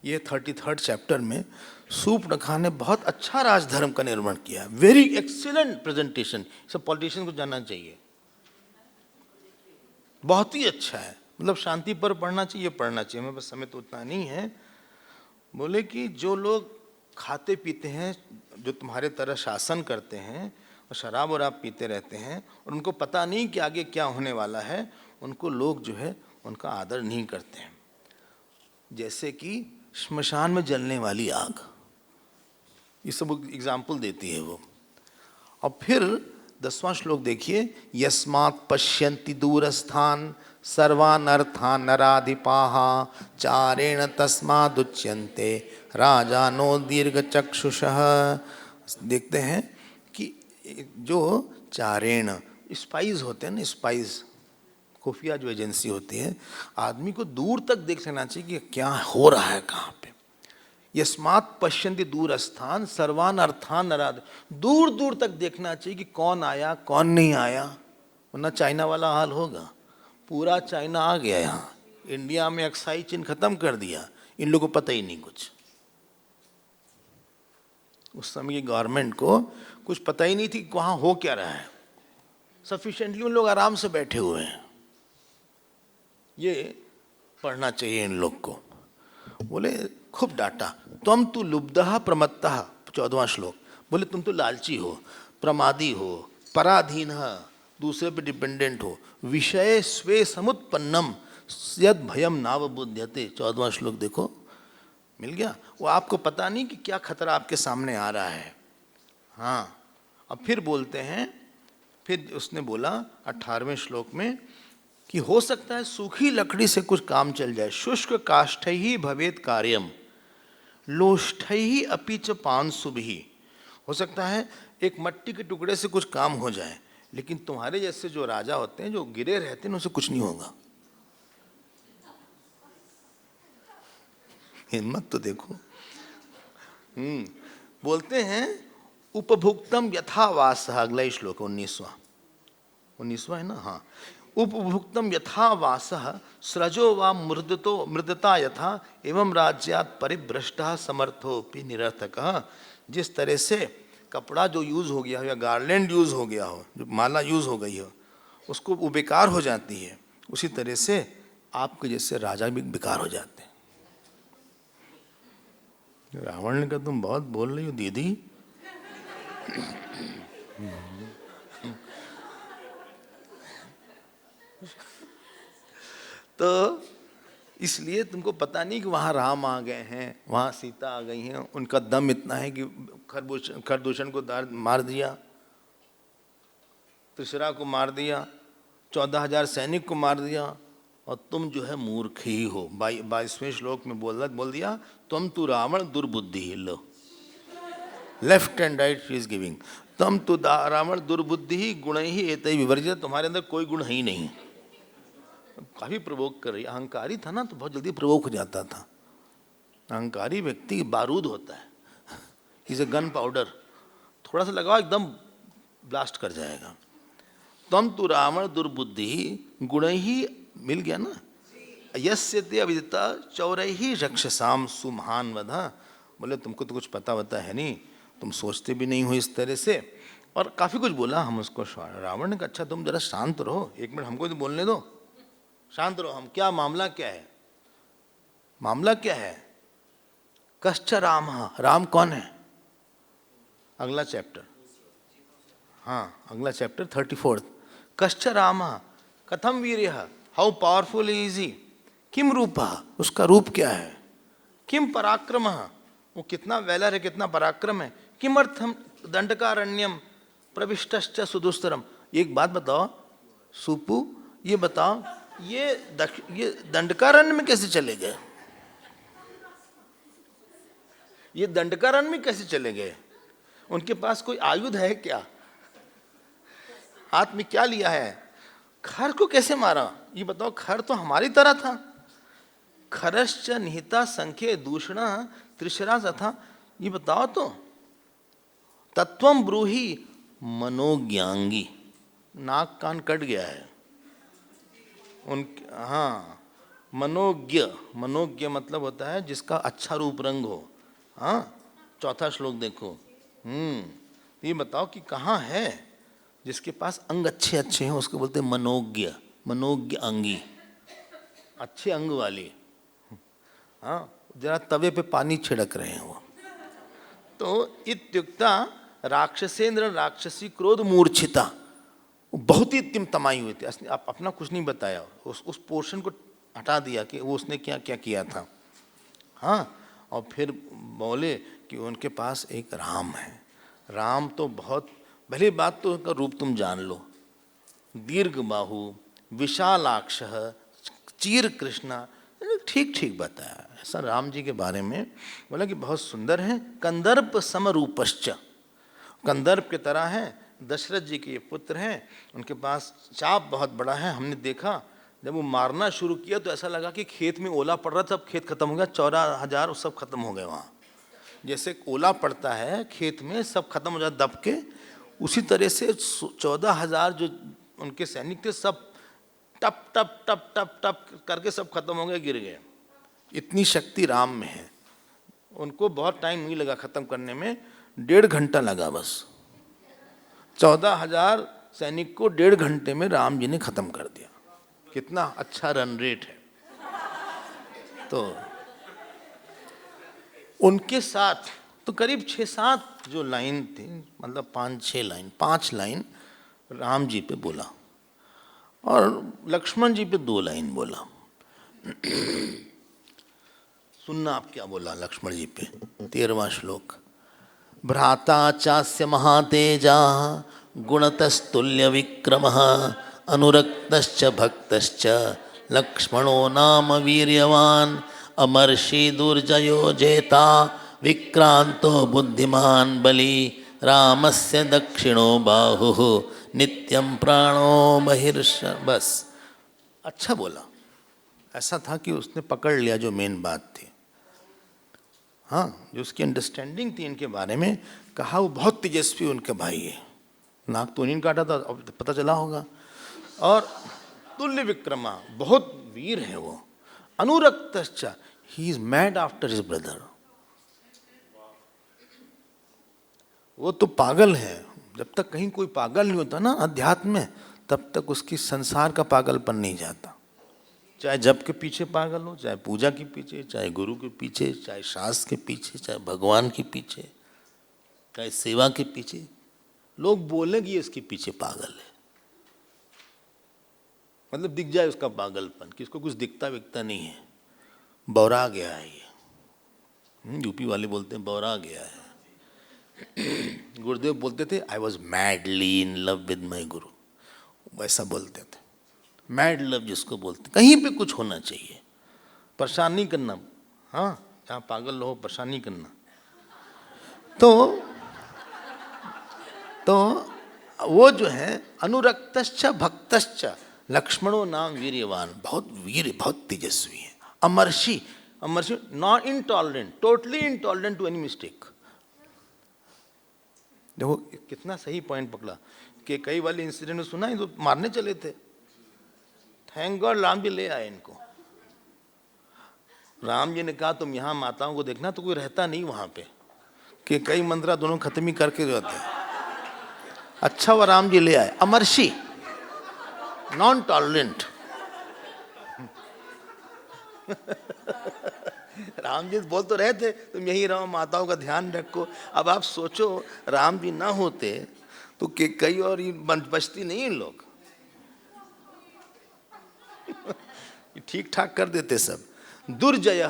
ये 33rd चैप्टर में सूर्पनखा ने बहुत अच्छा राजधर्म का निर्माण किया। वेरी एक्सीलेंट प्रेजेंटेशन, सब पॉलिटिशियन को जानना चाहिए। बहुत ही अच्छा है, मतलब शांति पर पढ़ना चाहिए, पढ़ना चाहिए। हमें बस समय तो उतना नहीं है। बोले कि जो लोग खाते पीते हैं, जो तुम्हारे तरह शासन करते हैं और शराब और आप पीते रहते हैं और उनको पता नहीं कि आगे क्या होने वाला है, उनको लोग जो है उनका आदर नहीं करते हैं। जैसे कि श्मशान में जलने वाली आग, ये सब एग्जाम्पल देती है वो। और फिर 10वां श्लोक देखिए, यस्मात् पश्यन्ति दूरस्थान सर्वान् अर्थान् नराधिपाः चारेण तस्मादुच्यन्ते राजानो दीर्घचक्षुषः। देखते हैं कि जो चारेण स्पाइज होते हैं ना, स्पाइज खुफिया जो एजेंसी होती है, आदमी को दूर तक देख लेना चाहिए कि क्या हो रहा है कहाँ पे। यस्मात् पश्यन्ति दूरस्थान सर्वान् अर्थान् नराध, दूर दूर तक देखना चाहिए कि कौन आया कौन नहीं आया, वरना चाइना वाला हाल होगा। पूरा चाइना आ गया यहाँ, इंडिया में अक्साई चीन खत्म कर दिया, इन लोगों को पता ही नहीं कुछ। उस समय की गवर्नमेंट को कुछ पता ही नहीं थी कि वहाँ हो क्या रहा है। सफिशिएंटली उन लोग आराम से बैठे हुए हैं। ये पढ़ना चाहिए इन लोग को। बोले खूब डांटा, तुम तो लुब्धः प्रमत्तः, 14वां श्लोक। बोले तुम तो लालची हो, प्रमादी हो, पराधीन, दूसरे पे डिपेंडेंट हो, विषय स्वे समुत्पन्नम यद भयम नावबुध्यते। 14वां श्लोक देखो, मिल गया। वो आपको पता नहीं कि क्या खतरा आपके सामने आ रहा है। हाँ, अब फिर बोलते हैं, फिर उसने बोला 18वें श्लोक में कि हो सकता है सूखी लकड़ी से कुछ काम चल जाए। शुष्क काष्ठैः भवेत् कार्यम लोष्ठैः अपि च पांशुभिः। हो सकता है एक मट्टी के टुकड़े से कुछ काम हो जाए, लेकिन तुम्हारे जैसे जो राजा होते हैं, जो गिरे रहते हैं, उनसे कुछ नहीं होगा। हिम्मत तो देखो। बोलते हैं उपभुक्तम यथा वासः, अगला ही श्लोक 19वां है ना। हाँ, उपभुक्तम यथा वासः सृजो वा मृदता यथा एवं राज्यात् परिभ्रष्टः समर्थोपि निरर्थकः। जिस तरह से कपड़ा जो यूज हो गया हो या गार्लैंड यूज हो गया हो, जो माला यूज हो गई हो, उसको वो बेकार हो जाती है, उसी तरह से आपके जैसे राजा भी बेकार हो जाते हैं। रावण ने कहा तुम बहुत बोल रही हो दीदी। तो इसलिए तुमको पता नहीं कि वहाँ राम आ गए हैं, वहाँ सीता आ गई हैं, उनका दम इतना है कि खरदूषण को मार दिया, त्रिशरा को मार दिया, 14,000 सैनिक को मार दिया, और तुम जो है मूर्ख ही हो। 22वें श्लोक में बोल दिया तुम तो रावण दुर्बुद्धि ही। लो, left and right she is giving. तुम तो रावण दुर्बुद्धि ही गुण ही एतै विवर्जित। तुम्हारे अंदर कोई गुण ही नहीं। काफी प्रवोक कर रही। अहंकारी था ना तो बहुत जल्दी प्रवोक हो जाता था। अहंकारी व्यक्ति बारूद होता है, इज ए गन पाउडर, थोड़ा सा लगाओ एकदम ब्लास्ट कर जाएगा। तुम तो रावण दुर्बुद्धि गुण ही, मिल गया ना। यस्य ते अविदिता चौरैहि रक्षसाम सुमहान वधा। बोले तुमको तो कुछ पता वता है नहीं, तुम सोचते भी नहीं हो इस तरह से। और काफी कुछ बोला हम उसको। रावण ने कहा अच्छा तुम जरा शांत रहो, 1 मिनट हमको तो बोलने दो, शांत रहो। हम क्या मामला क्या है, मामला क्या है? कश्च राम, राम कौन है? अगला चैप्टर, हाँ अगला चैप्टर 34। कश्च राम कथम वीर्यः, हाउ पावरफुल इज ही, किम रूपः, उसका रूप क्या है, किम पराक्रमः, वो कितना वैलर है, कितना पराक्रम है, किमर्थम दंडकारण्यम प्रविष्टश्च सुदुस्तरम। एक बात बताओ सुपु, ये बताओ ये दंडकारण्य में कैसे चले गए? ये दंडकारण्य में कैसे चले गए? उनके पास कोई आयुध है क्या? हाथ में क्या लिया है? खर को कैसे मारा ये बताओ? खर तो हमारी तरह था। खरश्च निहिता संख्ये दूषणा त्रिशरा था। ये बताओ तो। तत्वम ब्रूहि मनोज्ञांगी, नाक कान कट गया है उनके। हाँ, मनोज्ञ, मनोज्ञ मतलब होता है जिसका अच्छा रूप रंग हो। हाँ, 4था श्लोक देखो। ये बताओ कि कहाँ है जिसके पास अंग अच्छे अच्छे हैं, उसको बोलते हैं मनोज्ञ, मनोज्ञ अंगी, अच्छे अंग वाली। हाँ, जरा तवे पे पानी छिड़क रहे हैं वो। तो इत्युक्ता राक्षसेंद्र राक्षसी क्रोध मूर्छिता, बहुत ही तिमतमाई हुई थी। आप अपना कुछ नहीं बताया, उस पोर्शन को हटा दिया कि वो उसने क्या क्या किया था। हाँ, और फिर बोले कि उनके पास एक राम है। राम तो बहुत भली बात, तो उनका रूप तुम जान लो। दीर्घ बाहु, विशालाक्ष, चीर कृष्णा, ठीक ठीक बताया ऐसा राम जी के बारे में। बोला कि बहुत सुंदर है, कंदर्प समरूपश्च, कंदर्प की तरह है। दशरथ जी के पुत्र हैं, उनके पास चाप बहुत बड़ा है। हमने देखा जब वो मारना शुरू किया तो ऐसा लगा कि खेत में ओला पड़ रहा था, अब खेत खत्म हो गया, 14,000 सब खत्म हो गए वहाँ। जैसे ओला पड़ता है खेत में, सब खत्म हो जाता दब के, उसी तरह से 14,000 जो उनके सैनिक थे सब टप टप टप टप टप करके सब खत्म हो गए, गिर गए। इतनी शक्ति राम में है। उनको बहुत टाइम नहीं लगा खत्म करने में, 1.5 घंटा लगा बस। 14,000 सैनिक को 1.5 घंटे में राम जी ने खत्म कर दिया। कितना अच्छा रन रेट है। तो उनके साथ तो करीब 6-7 जो लाइन थी, मतलब 5 लाइन राम जी पे बोला और लक्ष्मण जी पे 2 लाइन बोला। सुनना आप क्या बोला लक्ष्मण जी पे। 13वां श्लोक। भ्राता चास्य महातेजा गुणतस्तुल्य विक्रमः अनुरक्तश्च भक्तश्च लक्ष्मणो नाम वीर्यवान् अमर्षि दुर्जयो जेता विक्रांतो बुद्धिमान बली रामस्य दक्षिणो बाहुः नित्यं प्राणो बहिर्ष। बस अच्छा बोला। ऐसा था कि उसने पकड़ लिया जो मेन बात थी। हाँ, जो उसकी अंडरस्टैंडिंग थी इनके बारे में। कहा वो बहुत तेजस्वी उनके भाई है। नाक तो नहीं काटा था, अब पता चला होगा। और तुल्य विक्रमा, बहुत वीर है वो। अनुरक्तश्च, he is mad after his brother. वो तो पागल है। जब तक कहीं कोई पागल नहीं होता ना अध्यात्म में, तब तक उसकी संसार का पागलपन नहीं जाता। चाहे जप के पीछे पागल हो, चाहे पूजा के पीछे, चाहे गुरु के पीछे, चाहे शास्त्र के पीछे, चाहे भगवान के पीछे, चाहे सेवा के पीछे, लोग बोलेंगे ये इसके पीछे पागल है। मतलब दिख जाए उसका पागलपन कि इसको कुछ दिखता विकता नहीं है, बौरा गया है ये। यूपी वाले बोलते हैं बौरा गया है। गुरुदेव बोलते थे I was madly in love with my गुरु, वैसा बोलते थे। मैड लव जिसको बोलते, कहीं पे कुछ होना चाहिए, परेशान नहीं करना। हाँ, जहाँ पागल हो परेशान नहीं करना। तो वो जो है अनुरक्तश्च भक्तश्च लक्ष्मणो नाम वीर्यवान, बहुत वीर, बहुत तेजस्वी है। अमर्षि, अमर्षि not intolerant, totally intolerant to any mistake. देखो कितना सही पॉइंट पकड़ा कि कई वाले इंसिडेंट में सुना है तो मारने चले थे, थैंक गॉड राम जी ले आए इनको। राम जी ने कहा तुम यहाँ माताओं को देखना, तो कोई रहता नहीं वहां पे, कि कई मंत्रा दोनों खत्म ही करके जाते हैं। अच्छा वो राम जी ले आए। अमर्षि, नॉन टॉलरेंट। राम जी बोल तो रहे थे तुम यही रहो, माताओं का ध्यान रखो। अब आप सोचो राम जी ना होते तो कई और बचती नहीं लोग। ठीक ठाक कर देते सब। दुर्जय,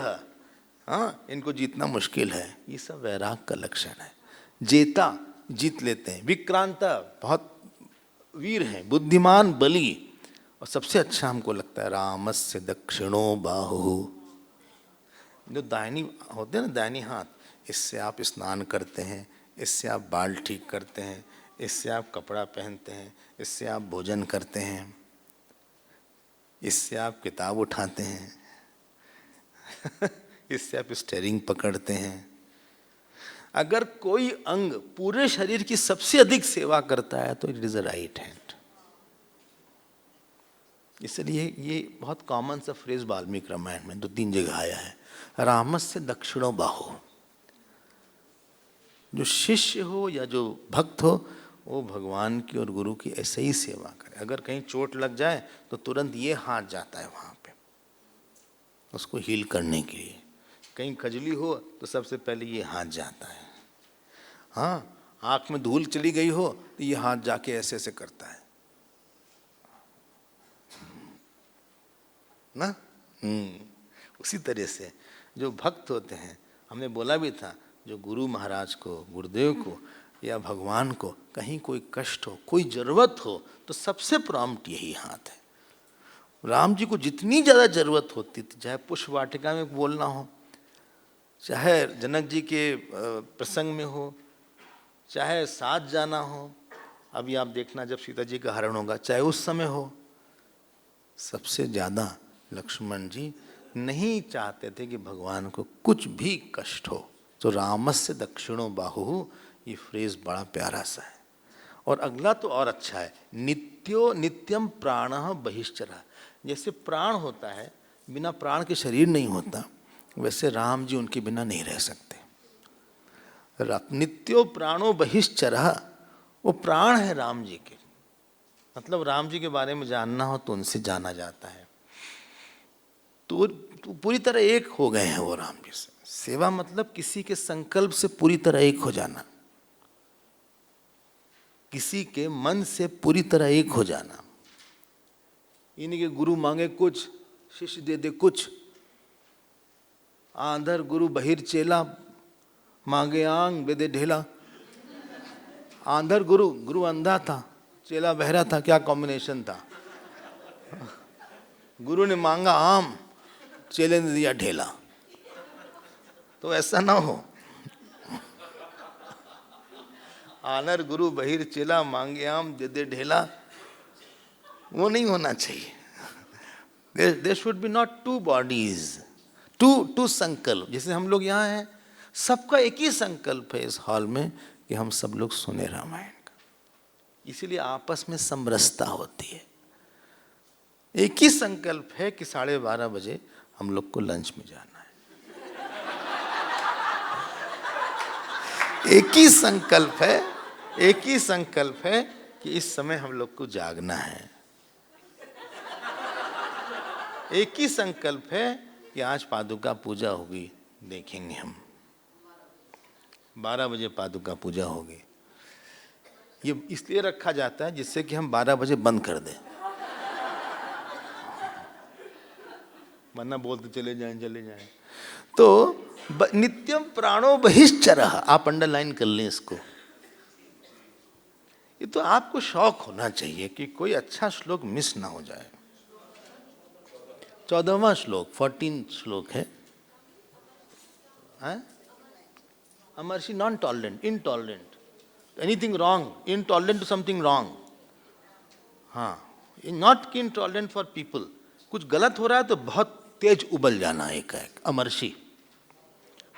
हाँ, इनको जीतना मुश्किल है। ये सब वैराग का लक्षण है। जेता, जीत लेते हैं। विक्रांता, बहुत वीर हैं। बुद्धिमान, बली। और सबसे अच्छा हमको लगता है रामस्य दक्षिणो बाहु, जो दाहिनी होते हैं ना, दाहिनी हाथ, इससे आप स्नान करते हैं, इससे आप बाल ठीक करते हैं, इससे आप कपड़ा पहनते हैं, इससे आप भोजन करते हैं, इससे आप किताब उठाते हैं, इससे आप स्टीयरिंग पकड़ते हैं। अगर कोई अंग पूरे शरीर की सबसे अधिक सेवा करता है तो it is a right hand. इसलिए ये बहुत कॉमन सा फ्रेज वाल्मीकि रामायण में 2-3 जगह आया है, रामस्य दक्षिणो बाहु। जो शिष्य हो या जो भक्त हो, वो भगवान की और गुरु की ऐसे ही सेवा करे। अगर कहीं चोट लग जाए तो तुरंत ये हाथ जाता है वहाँ पे उसको हील करने के लिए। कहीं खजली हो तो सबसे पहले ये हाथ जाता है। हाँ, आँख में धूल चली गई हो तो ये हाथ जाके ऐसे ऐसे करता है ना। उसी तरह से जो भक्त होते हैं, हमने बोला भी था, जो गुरु महाराज को, गुरुदेव को या भगवान को कहीं कोई कष्ट हो, कोई जरूरत हो, तो सबसे प्रॉम्प्ट यही हाथ है। राम जी को जितनी ज़्यादा जरूरत होती थी, चाहे पुष्प वाटिका में बोलना हो, चाहे जनक जी के प्रसंग में हो, चाहे साथ जाना हो, अभी आप देखना जब सीता जी का हरण होगा, चाहे उस समय हो, सबसे ज़्यादा लक्ष्मण जी नहीं चाहते थे कि भगवान को कुछ भी कष्ट हो। तो रामस्य दक्षिणो बाहु, ये फ्रेज बड़ा प्यारा सा है। और अगला तो और अच्छा है, नित्यो नित्यम प्राणः बहिश्चरः। जैसे प्राण होता है, बिना प्राण के शरीर नहीं होता, वैसे राम जी उनके बिना नहीं रह सकते। नित्यो प्राणो बहिश्चरः, वो प्राण है राम जी के। मतलब राम जी के बारे में जानना हो तो उनसे जाना जाता है। तो पूरी तरह एक हो गए हैं वो राम जी से। सेवा मतलब किसी के संकल्प से पूरी तरह एक हो जाना, किसी के मन से पूरी तरह एक हो जाना। इन्हीं के गुरु मांगे कुछ, शिष्य दे दे कुछ। आंधर गुरु बहिर चेला, मांगे आंग दे दे ढेला। आंधर गुरु, गुरु अंधा था, चेला बहरा था, क्या कॉम्बिनेशन था। गुरु ने मांगा आम, चेले ने दिया ढेला। तो ऐसा ना हो। आनर गुरु बहिर चेला, मांगे आम दे दे ढेला, वो नहीं होना चाहिए। There should be not two bodies, two संकल्प। जैसे हम लोग यहाँ हैं, सबका एक ही संकल्प है इस हॉल में कि हम सब लोग सुने रामायण का, इसीलिए आपस में समरसता होती है। एक ही संकल्प है कि 12:30 बजे हम लोग को लंच में जाना है। एक ही संकल्प है, एक ही संकल्प है कि इस समय हम लोग को जागना है। एक ही संकल्प है कि आज पादुका पूजा होगी, देखेंगे हम। 12 बजे पादुका पूजा होगी। ये इसलिए रखा जाता है जिससे कि हम 12 बजे बंद कर दें, वरना बोलते चले जाएं। तो नित्यम प्राणो बहिश्चरः, आप अंडरलाइन कर लें इसको। ये तो आपको शौक होना चाहिए कि कोई अच्छा श्लोक मिस ना हो जाए। 14वां श्लोक, 14 श्लोक है। अमर्षि non tolerant, intolerant, anything wrong, intolerant to something wrong. हाँ, नॉट इनटॉलरेंट फॉर पीपल। कुछ गलत हो रहा है तो बहुत तेज उबल जाना एक। अमर्षि,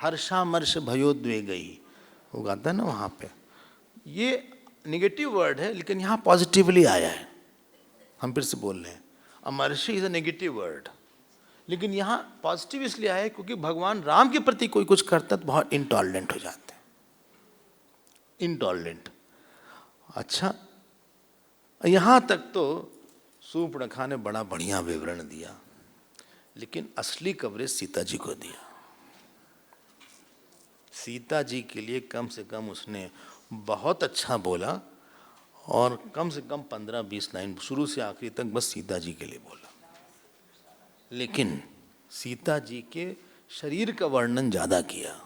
हर्षामर्ष भयोद्वेगई, वो गाता है ना वहाँ पे। ये नेगेटिव वर्ड है लेकिन यहाँ पॉजिटिवली आया है। हम फिर से बोल रहे हैं, अमर्षि इज अ नेगेटिव वर्ड, लेकिन यहाँ पॉजिटिव इसलिए आया है क्योंकि भगवान राम के प्रति कोई कुछ करता तो बहुत इंटॉलरेंट हो जाते हैं। इंटॉलरेंट। अच्छा, यहाँ तक तो सूर्पणखा ने बड़ा बढ़िया विवरण दिया, लेकिन असली कवरेज सीता जी को दिया। सीता जी के लिए कम से कम उसने बहुत अच्छा बोला, और कम से कम 15-20 लाइन शुरू से आखिरी तक बस सीता जी के लिए बोला। लेकिन सीता जी के शरीर का वर्णन ज़्यादा किया।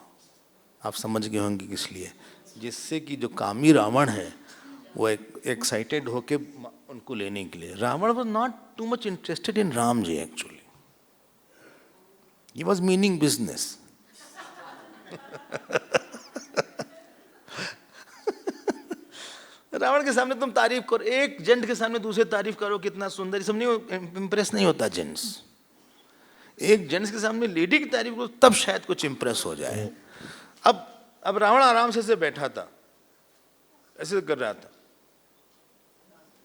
आप समझ गए होंगे किस लिए, जिससे कि जो कामी रावण है वो एक्साइटेड होके उनको लेने के लिए। Ravan was not too much interested in Ram ji actually, he was meaning business. Ravan के सामने तुम तारीफ करो, एक जेंट के सामने दूसरे तारीफ करो कितना सुंदर, सब नहीं इंप्रेस नहीं होता जेंट्स। एक जेंट्स के सामने लेडी की तारीफ करो तब शायद कुछ इंप्रेस हो जाए। अब रावण आराम से बैठा था, ऐसे कर रहा था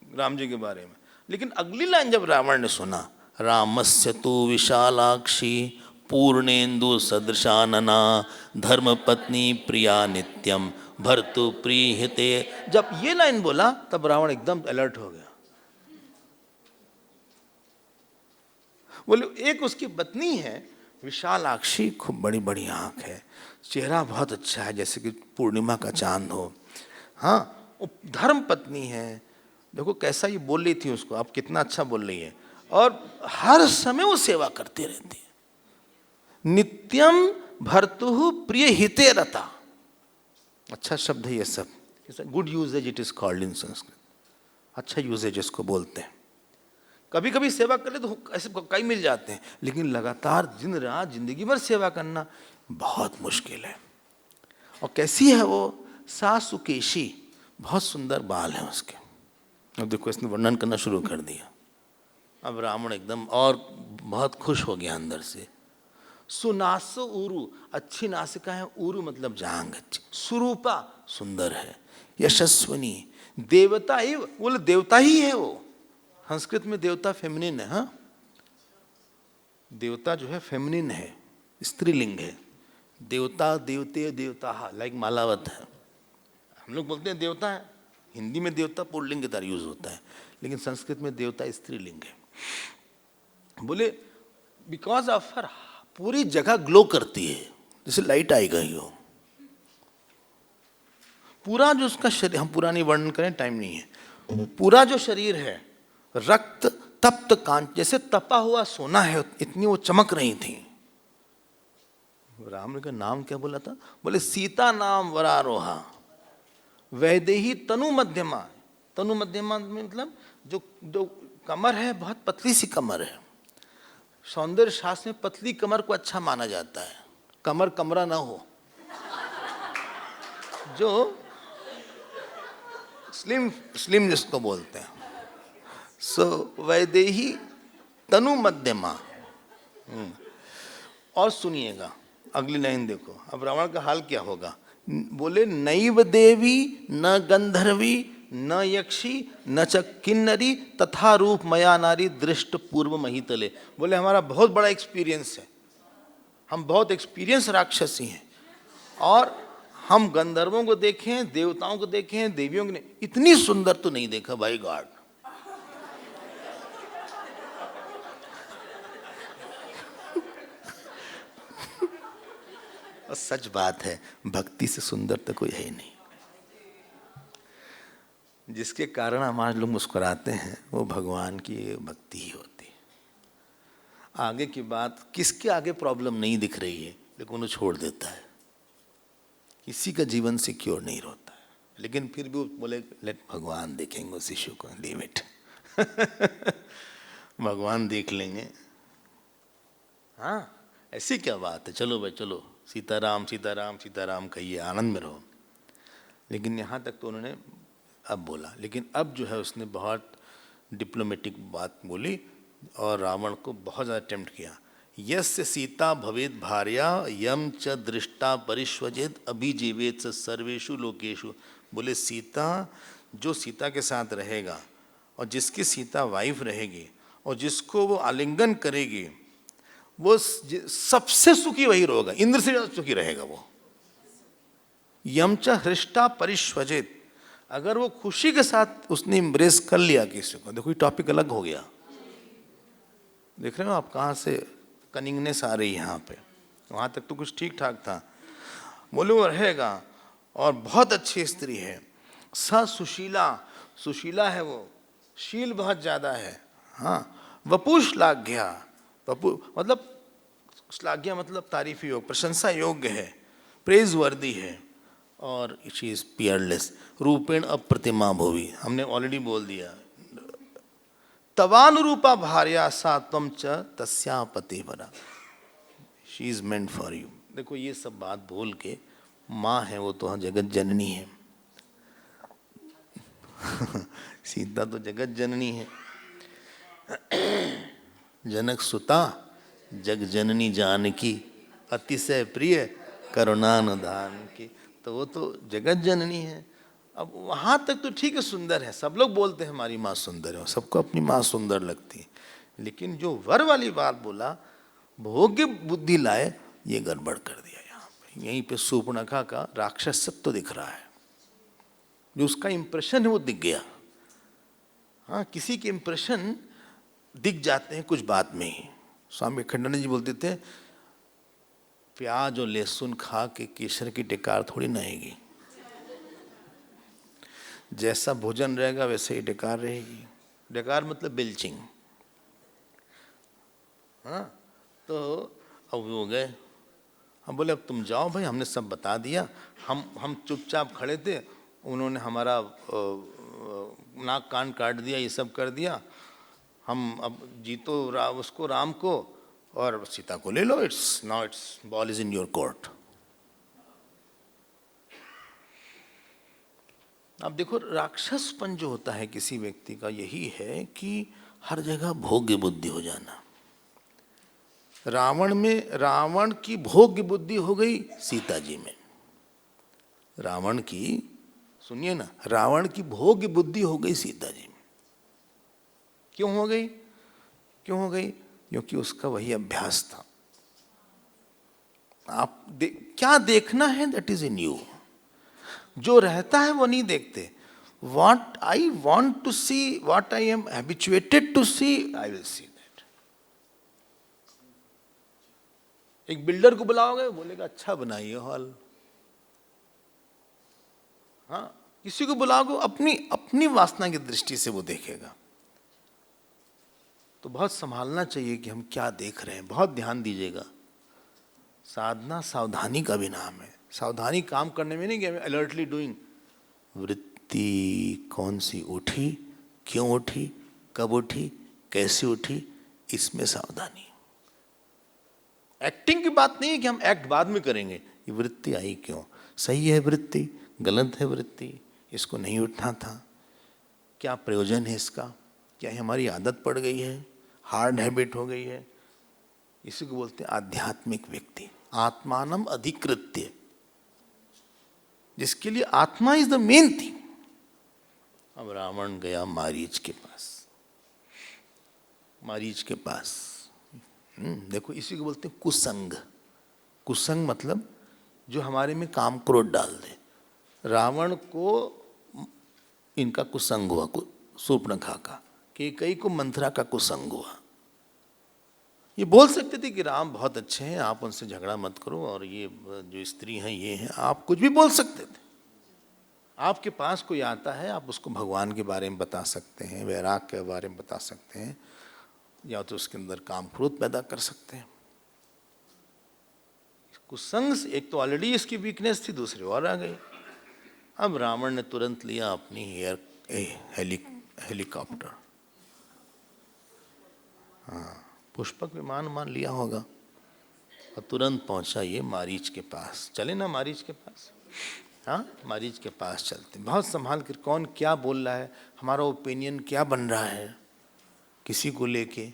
राम जी के बारे में, लेकिन अगली लाइन जब रावण ने सुना, रामस्य तु विशालाक्षी पूर्णेन्दु सदृशानना धर्मपत्नी प्रिया नित्यम भर्तु प्रीहिते, जब ये लाइन बोला तब रावण एकदम अलर्ट हो गया। बोले एक उसकी पत्नी है विशालाक्षी, खूब बड़ी बड़ी आंख है, चेहरा बहुत अच्छा है जैसे कि पूर्णिमा का चांद हो। हाँ, धर्म पत्नी है, देखो कैसा ये बोल रही थी उसको, अब कितना अच्छा बोल रही है, और हर समय वो सेवा करती रहती है। नित्यम भर्तुः प्रिय हिते रता, अच्छा शब्द है ये सब, good usages it is called in Sanskrit, अच्छा यूजेज इसको बोलते हैं। कभी कभी सेवा कर ले तो ऐसे कई मिल जाते हैं, लेकिन लगातार दिन रात जिंदगी भर सेवा करना बहुत मुश्किल है। और कैसी है वो, सासुकेशी, बहुत सुंदर बाल है उसके। अब देखो इसने वर्णन करना शुरू कर दिया। अब रावण एकदम और बहुत खुश हो गया अंदर से। सुनासो उरु, अच्छी नासिका है, उरु मतलब जांग अच्छी, सुरूपा सुंदर है, यशस्वनी, देवता ही, बोले देवता ही है वो। संस्कृत में देवता फेमिनिन है। हाँ, देवता जो है फेमिनिन है, स्त्रीलिंग है। देवता, देवते, देवता, लाइक मालावत है। हम लोग बोलते हैं देवता है, हिंदी में देवता पुल्लिंग के तरह यूज होता है, लेकिन संस्कृत में देवता स्त्रीलिंग है। बोले बिकॉज ऑफ हर, पूरी जगह ग्लो करती है जैसे लाइट आई गई हो। पूरा जो उसका शरीर, हम पूरा नहीं वर्णन करें, टाइम नहीं है, पूरा जो शरीर है रक्त तप्त कांच, जैसे तपा हुआ सोना है, इतनी वो चमक रही थी। राम का नाम क्या बोला था? बोले सीता नाम वरारोहा वैदेही तनु मध्यमा। तनु मध्यमा मतलब जो जो कमर है बहुत पतली सी कमर है। सौंदर्य शास्त्र में पतली कमर को अच्छा माना जाता है, कमर कमरा ना हो, जो स्लिम स्लिम जिसको बोलते हैं। सो वैदेही तनु मध्यमा। और सुनिएगा अगली लाइन देखो, अब रावण का हाल क्या होगा। बोले नैव देवी न गंधर्वी न यक्षी न च किन्नरी तथा रूप मया नारी दृष्ट पूर्व महितले। बोले हमारा बहुत बड़ा एक्सपीरियंस है, हम बहुत एक्सपीरियंस राक्षसी हैं, और हम गंधर्वों को देखे हैं, देवताओं को देखे हैं, देवियों को नहीं, इतनी सुंदर तो नहीं देखा भाई गॉड। और सच बात है, भक्ति से सुंदर तो कोई है ही नहीं। जिसके कारण हम आज लोग मुस्कुराते हैं वो भगवान की भक्ति ही होती है। आगे की बात किसके आगे प्रॉब्लम नहीं दिख रही है, लेकिन उन्हें छोड़ देता है। किसी का जीवन सिक्योर नहीं होता है, लेकिन फिर भी वो बोले लेट भगवान देखेंगे उस इशू को, लीव इट। भगवान देख लेंगे। हाँ ऐसी क्या बात है, चलो भाई चलो, सीताराम सीताराम सीताराम कहिए, आनंद में रहो। लेकिन यहाँ तक तो उन्होंने अब बोला, लेकिन अब जो है उसने बहुत डिप्लोमेटिक बात बोली और रावण को बहुत ज़्यादा टेम्प्ट किया। यस्य सीता भवेद भार्या यम च दृष्टा परिष्वजेद अभिजीवेत सर्वेषु लोकेषु। बोले सीता, जो सीता के साथ रहेगा और जिसकी सीता वाइफ रहेगी और जिसको वो आलिंगन करेगी, वो सबसे सुखी वही रहेगा, इंद्र से ज़्यादा सुखी रहेगा वो। यम च हृष्टा परिष्वजेद, अगर वो खुशी के साथ उसने इम्ब्रेस कर लिया किसी को, देखो ये टॉपिक अलग हो गया। देख रहे हो आप कहाँ से कनिंगनेस आ रही है यहाँ पे। वहाँ तक तो कुछ ठीक ठाक था। बोले वो रहेगा और बहुत अच्छी स्त्री है, स सुशीला, सुशीला है वो, शील बहुत ज़्यादा है। हाँ वपु श्लाघ्या, वपु मतलब श्लाघ्या मतलब तारीफ योग, प्रशंसा योग्य है, प्रेज वर्दी है, और शी इज पियरलेस, रूपेण अप्रतिमा भुवि, हमने ऑलरेडी बोल दिया। तवानुरूपा भार्या सा त्वं च तस्या पतिव्रता, she is meant for you. देखो ये सब बात बोल के, माँ है वो तो जगत जननी है। सीता तो जगत जननी है। जनक सुता जग जननी जानकी, अतिशय प्रिय करुणानुधान की, तो वो तो जगत जननी है। अब वहाँ तक तो ठीक है, सुंदर है, सब लोग बोलते हैं हमारी माँ सुंदर है, सबको अपनी माँ सुंदर लगती है, लेकिन जो वर वाली बात बोला, भोग्य बुद्धि लाए, ये गड़बड़ कर दिया। यहाँ पे यहीं पे शूर्पणखा का राक्षसत्व तो दिख रहा है, जो उसका इंप्रेशन है वो दिख गया। हाँ किसी के इंप्रेशन दिख जाते हैं कुछ बात में ही। स्वामी खंडानंद जी बोलते थे, प्याज और लहसुन खा के केसर की डकार थोड़ी ना आएगी, जैसा भोजन रहेगा वैसे ही डकार रहेगी। डकार मतलब बिल्चिंग। हाँ तो अब हो गए, हम बोले अब तुम जाओ भाई, हमने सब बता दिया, हम चुपचाप खड़े थे, उन्होंने हमारा नाक कान काट दिया, ये सब कर दिया, हम अब जीतो उसको राम को और सीता को ले लो, it's now it's ball is in your court. अब देखो राक्षसपन जो होता है किसी व्यक्ति का, यही है कि हर जगह भोग्य बुद्धि हो जाना। रावण में, रावण की भोग्य बुद्धि हो गई सीता जी में। रावण की, सुनिए ना, रावण की भोग्य बुद्धि हो गई सीता जी में। क्यों हो गई? क्यों हो गई? क्योंकि उसका वही अभ्यास था। आप क्या देखना है, दैट इज इन यू। जो रहता है वो नहीं देखते, what I want to see, what I am habituated to see, I will see that. एक बिल्डर को बुलाओगे, बोलेगा अच्छा बनाइए हॉल. हाँ, किसी को बुलाओगे अपनी अपनी वासना की दृष्टि से वो देखेगा. तो बहुत संभालना चाहिए कि हम क्या देख रहे हैं. बहुत ध्यान दीजिएगा. साधना सावधानी का भी नाम है. सावधानी काम करने में नहीं कि अलर्टली डूइंग. वृत्ति कौन सी उठी, क्यों उठी, कब उठी, कैसे उठी, इसमें सावधानी. एक्टिंग की बात नहीं है कि हम एक्ट बाद में करेंगे. ये वृत्ति आई क्यों, सही है वृत्ति, गलत है वृत्ति, इसको नहीं उठना था, क्या प्रयोजन है इसका, क्या हमारी आदत पड़ गई है, हार्ड हैबिट हो गई है. इसी को बोलते हैं आध्यात्मिक व्यक्ति. आत्मानम अधिकृत्य, जिसके लिए आत्मा इज द मेन थिंग. अब रावण गया मारीच के पास. मारीच के पास देखो, इसी को बोलते हैं कुसंग. कुसंग मतलब जो हमारे में काम क्रोध डाल दे. रावण को इनका कुसंग हुआ, शूर्पणखा का. कैकेयी को मंथरा का कुसंग हुआ. ये बोल सकते थे कि राम बहुत अच्छे हैं, आप उनसे झगड़ा मत करो, और ये जो स्त्री हैं ये हैं. आप कुछ भी बोल सकते थे. आपके पास कोई आता है, आप उसको भगवान के बारे में बता सकते हैं, वैराग के बारे में बता सकते हैं, या तो उसके अंदर काम क्रोध पैदा कर सकते हैं. कुसंग से एक तो ऑलरेडी इसकी वीकनेस थी, दूसरी और आ गई. अब रावण ने तुरंत लिया अपनी हेलीकॉप्टर, हाँ पुष्पक विमान मान लिया होगा, और तुरंत पहुंचा ये मारीच के पास. चले ना मारीच के पास. हाँ, मारीच के पास चलते. बहुत संभाल कर, कौन क्या बोल रहा है, हमारा ओपिनियन क्या बन रहा है किसी को लेके.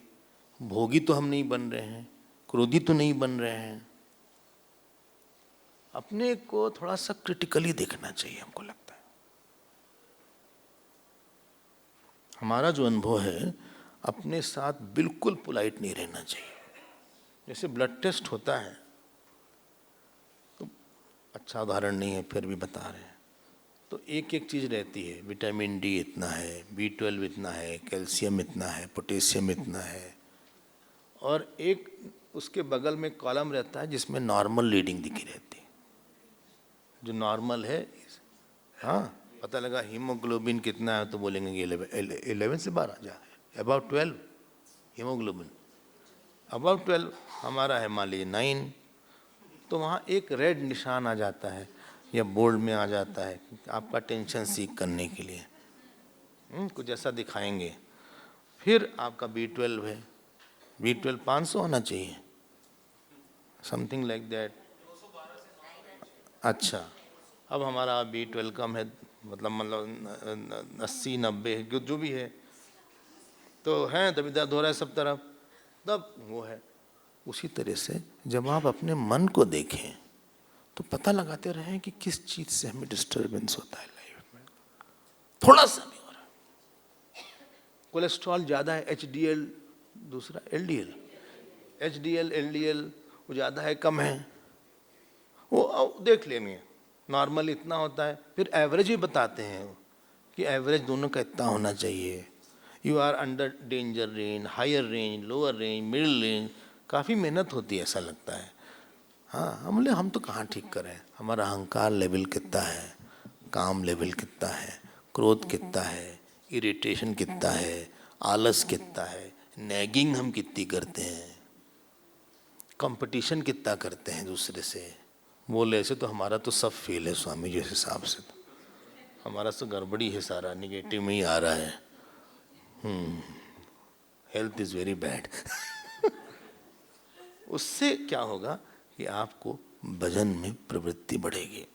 भोगी तो हम नहीं बन रहे हैं, क्रोधी तो नहीं बन रहे हैं. अपने को थोड़ा सा क्रिटिकली देखना चाहिए. हमको लगता है हमारा जो अनुभव है, अपने साथ बिल्कुल पोलाइट नहीं रहना चाहिए. जैसे ब्लड टेस्ट होता है, तो अच्छा उदाहरण नहीं है फिर भी बता रहे हैं, तो एक एक चीज़ रहती है. विटामिन डी इतना है, B12 इतना है, कैल्शियम इतना है, पोटेशियम इतना है, और एक उसके बगल में कॉलम रहता है जिसमें नॉर्मल रीडिंग दिखी रहती है. जो नॉर्मल है, हाँ पता लगा हीमोग्लोबिन कितना है, तो बोलेंगे 11 से 12 जा है, अबाउट 12 हीमोग्लोबिन, अबाउट 12. हमारा है मान लीजिए 9. तो वहाँ एक रेड निशान आ जाता है, या बोर्ड में आ जाता है, आपका टेंशन सीख करने के लिए. कुछ ऐसा दिखाएंगे. फिर आपका B12 है, B12 500 होना चाहिए, समथिंग लाइक दैट. अच्छा, अब हमारा B12 कम है, मतलब 80-90 जो भी है, तो है तभी दर्द हो रहा है सब तरफ, तब वो है. उसी तरह से जब आप अपने मन को देखें, तो पता लगाते रहें कि किस चीज़ से हमें डिस्टर्बेंस होता है लाइफ में. थोड़ा सा भी हो रहा है. कोलेस्ट्रॉल ज़्यादा है, HDL, दूसरा LDL, HDL LDL वो ज़्यादा है कम है, वो देख लेंगे. नॉर्मल इतना होता है, फिर एवरेज ही बताते हैं कि एवरेज दोनों का इतना होना चाहिए. You are under danger range, higher range, lower range, middle range. काफ़ी मेहनत होती है, ऐसा लगता है. हाँ, हम तो कहाँ ठीक करें. हमारा अहंकार लेवल कितना है, काम लेवल कितना है, क्रोध कितना है, इरिटेशन कितना है, आलस कितना है, नैगिंग हम कितनी करते हैं, कंपटीशन कितना करते हैं दूसरे से. बोले ऐसे तो हमारा तो सब फेल है स्वामी जी, इस हिसाब से तो हमारा तो गड़बड़ी है, सारा निगेटिव में ही आ रहा है. Health is very bad. उससे क्या होगा कि आपको भजन में प्रवृत्ति बढ़ेगी,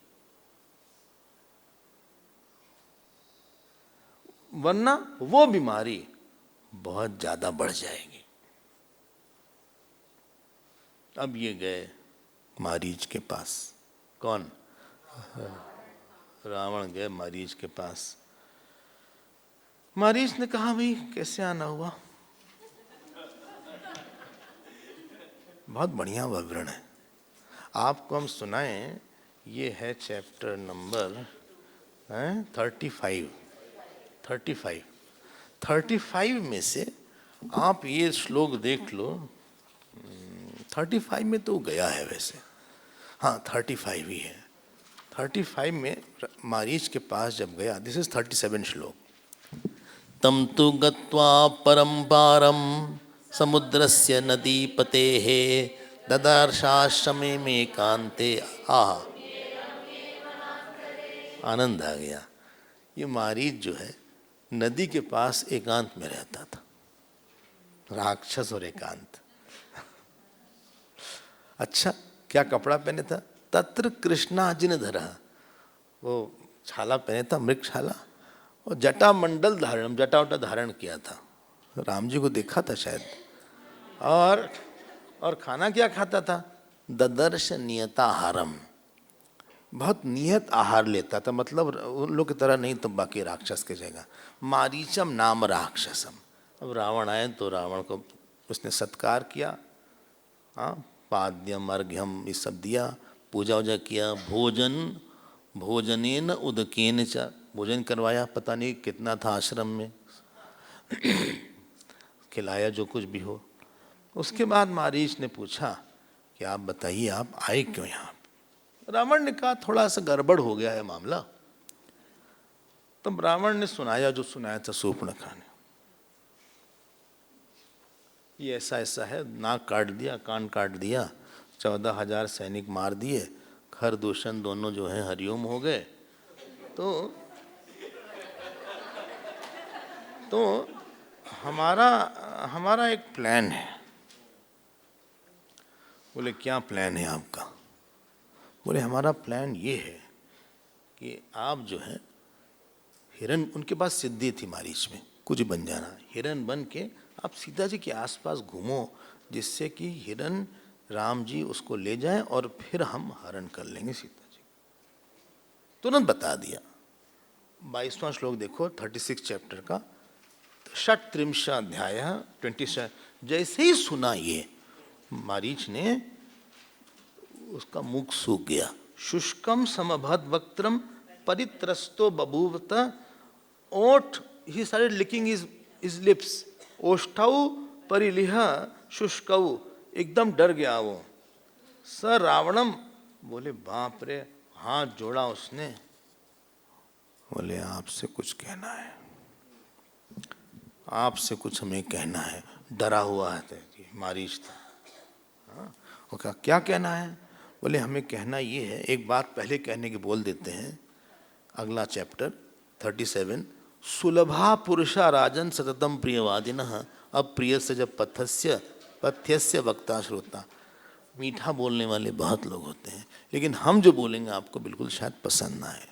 वरना वो बीमारी बहुत ज्यादा बढ़ जाएगी. अब ये गए मारीच के पास. कौन? रावण गए मारीच के पास. मारीच ने कहा भाई कैसे आना हुआ. बहुत बढ़िया विवरण है, आपको हम सुनाएं. ये है चैप्टर नंबर 35. 35 में से आप ये श्लोक देख लो। 35 में तो गया है वैसे, हाँ 35 ही है। 35 में मारीच के पास जब गया, दिस इज 37 श्लोक। तम तु गत्वा परम पारम समुद्रस्य नदीपतेः ददार्शाश्रमे में कांते। आनंद आ गया। ये मारीच जो है नदी के पास एकांत में रहता था, राक्षस और एकांत। अच्छा, क्या कपड़ा पहने था? तत्र कृष्णाजिन धरा, वो छाला पहने था, मृग छाला, और जटा मंडल धारण, जटा वटा धारण किया था। राम जी को देखा था शायद। और खाना क्या खाता था? ददर्श नियताहारम, बहुत नियत आहार लेता था, मतलब उन लोग की तरह नहीं तो बाकी राक्षस के जगह। मारीचम नाम राक्षसम। अब रावण आए तो रावण को उसने सत्कार किया, हाँ, पाद्यम अर्घ्यम ये सब दिया, पूजा वूजा किया, भोजनेन उदकेन च, भोजन करवाया, पता नहीं कितना था आश्रम में, खिलाया जो कुछ भी हो। उसके बाद मारीच ने पूछा कि आप बताइए आप आए क्यों यहाँ? रावण ने कहा थोड़ा सा गड़बड़ हो गया है मामला। तब रावण ने सुनाया जो सुनाया था शूर्पणखा ने, ये ऐसा ऐसा है, नाक काट दिया, कान काट दिया, 14,000 सैनिक मार दिए, खर दूषण दोनों जो हैं हरिओम हो गए। तो हमारा एक प्लान है। बोले क्या प्लान है आपका? बोले हमारा प्लान ये है कि आप जो है हिरण, उनके पास सिद्धि थी मारीच में कुछ बन जाना, हिरण बन के आप सीता जी के आसपास घूमो, जिससे कि हिरण राम जी उसको ले जाएं और फिर हम हरण कर लेंगे सीता जी। तुरंत बता दिया। 22वां श्लोक देखो 36 चैप्टर का, षट्त्रिंशः अध्याय 27। जैसे ही सुना ये, मारीच ने उसका मुख सूख गया। शुष्कम समभद वक्त्रम परित्रस्तो बभूवत, ओठ, he started licking his lips, ओष्ठौ परिलिह शुष्कौ, एकदम डर गया वो। स रावणम, बोले बाप रे, हाथ जोड़ा उसने, बोले आपसे कुछ कहना है, आपसे कुछ हमें कहना है। डरा हुआ है मारीच था। हाँ, वो कहा क्या कहना है? बोले हमें कहना ये है, एक बात पहले कहने की बोल देते हैं। अगला चैप्टर 37, सुलभा पुरुषा राजन सततम प्रियवादिनः, अब प्रिय से जब पथ्यस्य वक्ता श्रोता। मीठा बोलने वाले बहुत लोग होते हैं, लेकिन हम जो बोलेंगे आपको बिल्कुल शायद पसंद ना आए,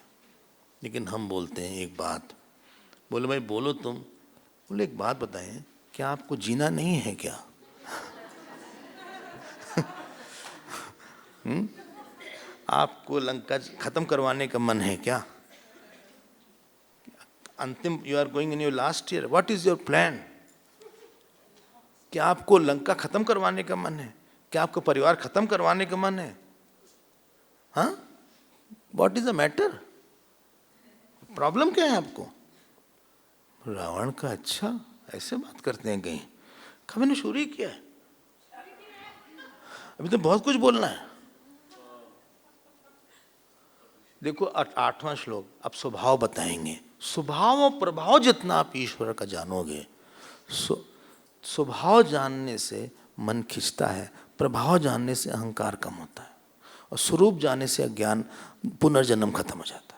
लेकिन हम बोलते हैं एक बात। बोले भाई बोलो तुम। बोले एक बात बताएं, क्या आपको जीना नहीं है क्या? आपको लंका खत्म करवाने का मन है क्या? अंतिम, you are going in your last year, what is your plan? क्या आपको लंका खत्म करवाने का मन है? क्या आपको परिवार खत्म करवाने का मन है? हाँ, what is the matter? Problem क्या है आपको? रावण का अच्छा ऐसे बात करते हैं कहीं, कभी ने शुरू ही किया है, अभी तो बहुत कुछ बोलना है। देखो 8वां श्लोक, अब स्वभाव बताएंगे। स्वभाव और प्रभाव जितना आप ईश्वर का जानोगे, स्वभाव जानने से मन खिंचता है, प्रभाव जानने से अहंकार कम होता है, और स्वरूप जानने से अज्ञान, पुनर्जन्म खत्म हो जाता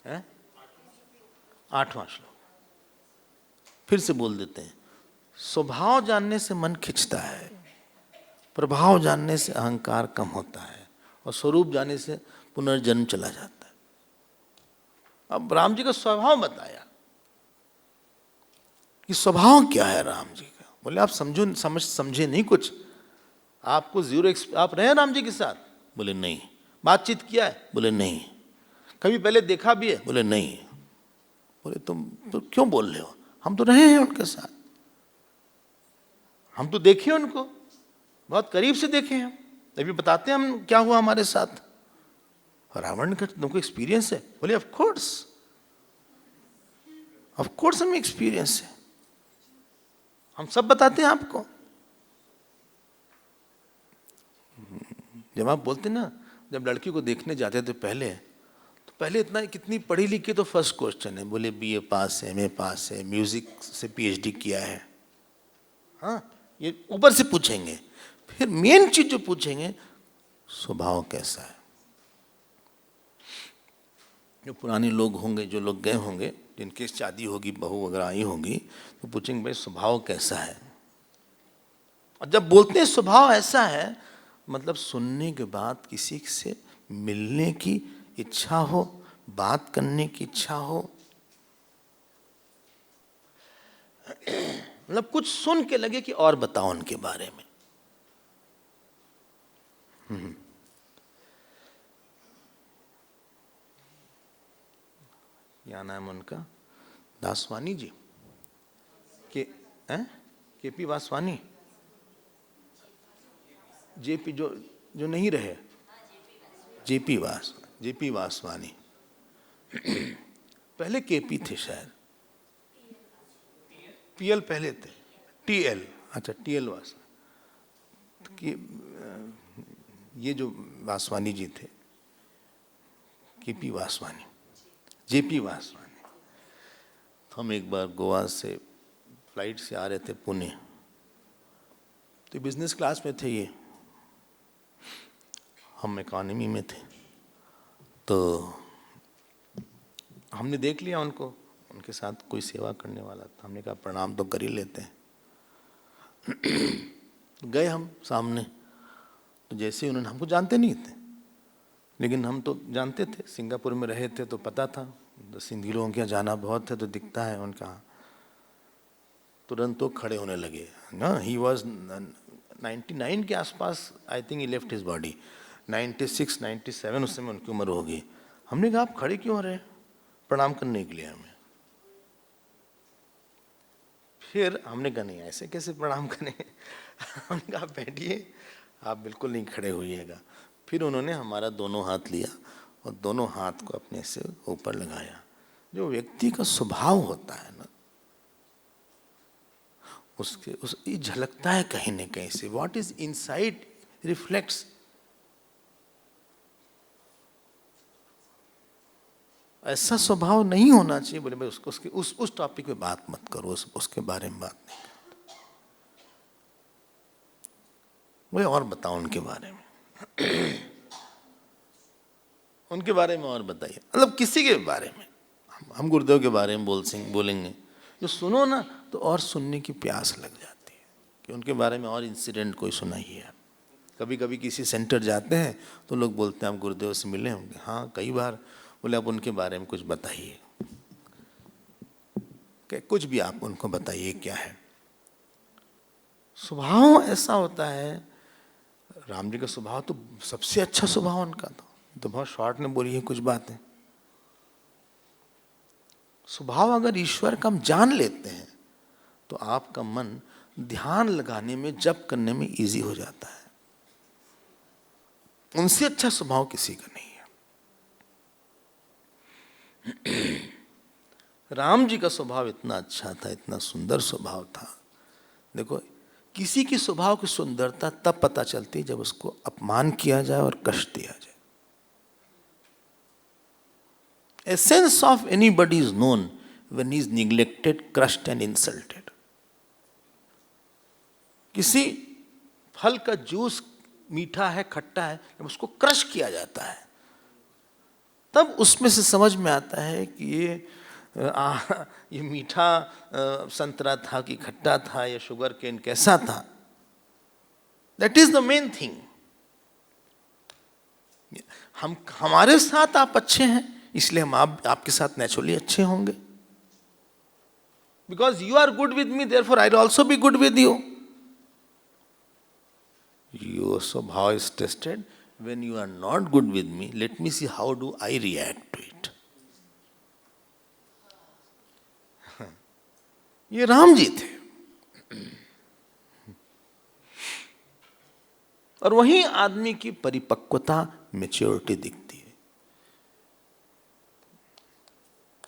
है? 8वां श्लोक फिर से बोल देते हैं। स्वभाव जानने से मन खिंचता है, प्रभाव जानने से अहंकार कम होता है, और स्वरूप जानने से पुनर्जन्म चला जाता है। अब राम जी का स्वभाव बताया कि स्वभाव क्या है राम जी का। बोले आप समझे नहीं कुछ, आपको जीरो, आप रहे राम जी के साथ? बोले नहीं। बातचीत किया है? बोले नहीं। कभी पहले देखा भी है? बोले नहीं। बोले तुम तो क्यों बोल रहे हो? हम तो रहे हैं उनके साथ, हम तो देखे उनको, बहुत करीब से देखे हैं, अभी बताते हैं हम क्या हुआ हमारे साथ। रावण ने कहा तुमको एक्सपीरियंस है? बोले ऑफ कोर्स, ऑफ कोर्स हमें एक्सपीरियंस है, हम सब बताते हैं आपको। जब आप बोलते ना, जब लड़की को देखने जाते थे पहले, तो पहले इतना कितनी पढ़ी लिखी, तो फर्स्ट क्वेश्चन है, बोले बीए पास है, एमए पास है, म्यूजिक से पीएचडी किया है, हाँ ये ऊपर से पूछेंगे। फिर मेन चीज जो पूछेंगे, स्वभाव कैसा है। जो पुराने लोग होंगे, जो लोग गए होंगे, जिनकी शादी होगी, बहू वगैरह आई होगी, तो पूछेंगे भाई स्वभाव कैसा है। और जब बोलते हैं स्वभाव ऐसा है, मतलब सुनने के बाद किसी से मिलने की इच्छा हो, बात करने की इच्छा हो, मतलब कुछ सुन के लगे कि और बताओ उनके बारे में। क्या नाम उनका, दासवानी जी केपी वासवानी, जेपी जो नहीं रहे, जेपी वासवानी। पहले केपी थे शायद, पीएल पहले थे, टीएल, अच्छा टीएल वासवानी। ये जो वासवानी जी थे, केपी वासवानी, जेपी वासवानी। तो हम एक बार गोवा से फ्लाइट से आ रहे थे पुणे, तो बिजनेस क्लास में थे ये, हम इकॉनमी में थे। तो हमने देख लिया उनको, उनके साथ कोई सेवा करने वाला था, हमने कहा प्रणाम तो कर ही लेते हैं। गए हम सामने, तो जैसे उन्होंने, हमको जानते नहीं थे, लेकिन हम तो जानते थे, सिंगापुर में रहे थे तो पता था, तो सिंधी लोगों के यहाँ जाना बहुत है तो दिखता है उनका। तुरंत तो खड़े होने लगे ना। ही वॉज 99 के आसपास, I think he left his body, 96 97 उस समय उनकी उम्र होगी। हमने कहा आप खड़े क्यों हो रहे हैं, प्रणाम करने के लिए हमें। फिर हमने कहा नहीं ऐसे कैसे प्रणाम करें। हमने कहा बैठिए, आप बिल्कुल नहीं खड़े होइएगा। फिर उन्होंने हमारा दोनों हाथ लिया और दोनों हाथ को अपने से ऊपर लगाया। जो व्यक्ति का स्वभाव होता है ना, उस ये झलकता है कहीं न कहीं से। What is inside reflects. ऐसा स्वभाव नहीं होना चाहिए, बोले भाई उसको उस टॉपिक पे बात मत करो, उसके बारे में बात नहीं करो। वही और बताओ उनके बारे में। उनके बारे में और बताइए, मतलब किसी के बारे में। हम गुरुदेव के बारे में बोलेंगे, जो सुनो ना तो और सुनने की प्यास लग जाती है कि उनके बारे में और इंसिडेंट कोई सुनाइए आप। कभी कभी किसी सेंटर जाते हैं तो लोग बोलते हैं आप गुरुदेव से मिले होंगे, हाँ कई बार। बोले आप उनके बारे में कुछ बताइए, कुछ भी आप उनको बताइए क्या है। स्वभाव ऐसा होता है। राम जी का स्वभाव तो सबसे अच्छा स्वभाव उनका था, तो बहुत शॉर्ट में बोली है कुछ बातें। स्वभाव अगर ईश्वर का हम जान लेते हैं तो आपका मन ध्यान लगाने में, जप करने में इजी हो जाता है। उनसे अच्छा स्वभाव किसी का नहीं है। राम जी का स्वभाव इतना अच्छा था, इतना सुंदर स्वभाव था। देखो, किसी की स्वभाव की सुंदरता तब पता चलती है जब उसको अपमान किया जाए और कष्ट दिया जाए। Essence of anybody is known when he is neglected, crushed and insulted. किसी फल का जूस मीठा है, खट्टा है, जब उसको क्रश किया जाता है तब उसमें से समझ में आता है कि ये मीठा संतरा था कि खट्टा था, या शुगर केन कैसा था। That is the main thing. हमारे साथ आप अच्छे हैं इसलिए हम आपके साथ नेचुरली अच्छे होंगे। Because you are good with me, therefore I will also be good with you. Your स्वभाव is tested when you are not good with me. Let me see how do I react to it. ये राम जी थे। और वहीं आदमी की परिपक्वता, maturity दिखती है।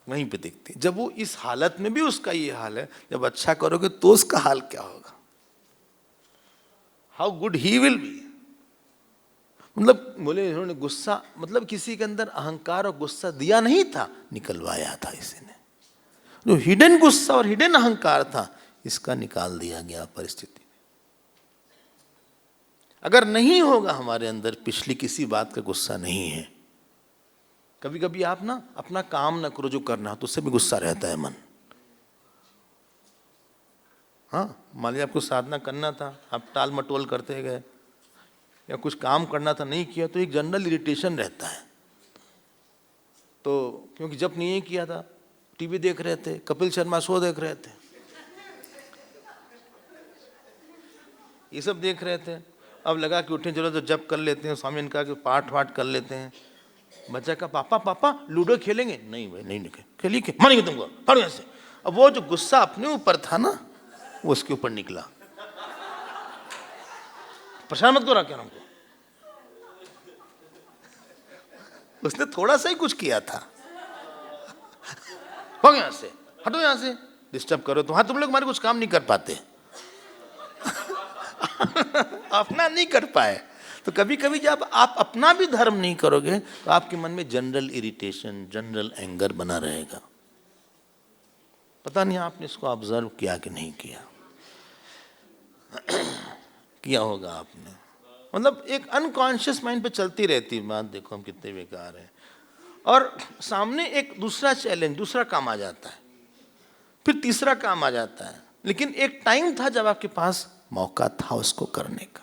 वहीं पे दिखती है। जब वो इस हालत में भी उसका ये हाल है, जब अच्छा करोगे तो उसका हाल क्या होगा, how good he will be. मतलब बोले इन्होंने गुस्सा, मतलब किसी के अंदर अहंकार और गुस्सा दिया नहीं था, निकलवाया था इसी ने। जो हिडन गुस्सा और हिडन अहंकार था, इसका निकाल दिया गया परिस्थिति। अगर नहीं होगा हमारे अंदर पिछली किसी बात का गुस्सा नहीं है, कभी कभी आप ना अपना काम ना करो जो करना हो तो उससे भी गुस्सा रहता है मन। हाँ, मान लीजिए आपको साधना करना था, आप टाल मटोल करते गए, या कुछ काम करना था नहीं किया, तो एक जनरल इरिटेशन रहता है। तो क्योंकि जब नहीं किया था, टीवी देख रहे थे, कपिल शर्मा शो देख रहे थे, ये सब देख रहे थे, अब लगा कि उठे चलो तो जप कर लेते हैं, स्वामी ने कहा कि पाठ वाठ कर लेते हैं। बच्चा का पापा पापा लूडो खेलेंगे, नहीं भाई नहीं खेलिए, मानेंगे तुमको, पढ़ो ऐसे। अब वो जो गुस्सा अपने ऊपर था ना, वो उसके ऊपर निकला। परेशान मत करो क्या हमको, उसने थोड़ा सा ही कुछ किया था, हो गया, यहाँ से हटो, यहाँ से डिस्टर्ब करो तो। हाँ, तुम लोग हमारे कुछ काम नहीं कर पाते अपना नहीं कर पाए। तो कभी कभी जब आप अपना भी धर्म नहीं करोगे तो आपके मन में जनरल इरिटेशन, जनरल एंगर बना रहेगा। पता नहीं आपने इसको ऑब्जर्व किया कि नहीं किया किया होगा आपने। मतलब एक अनकॉन्शियस माइंड पे चलती रहती बात, देखो हम कितने बेकार हैं, और सामने एक दूसरा चैलेंज, दूसरा काम आ जाता है, फिर तीसरा काम आ जाता है। लेकिन एक टाइम था जब आपके पास मौका था उसको करने का,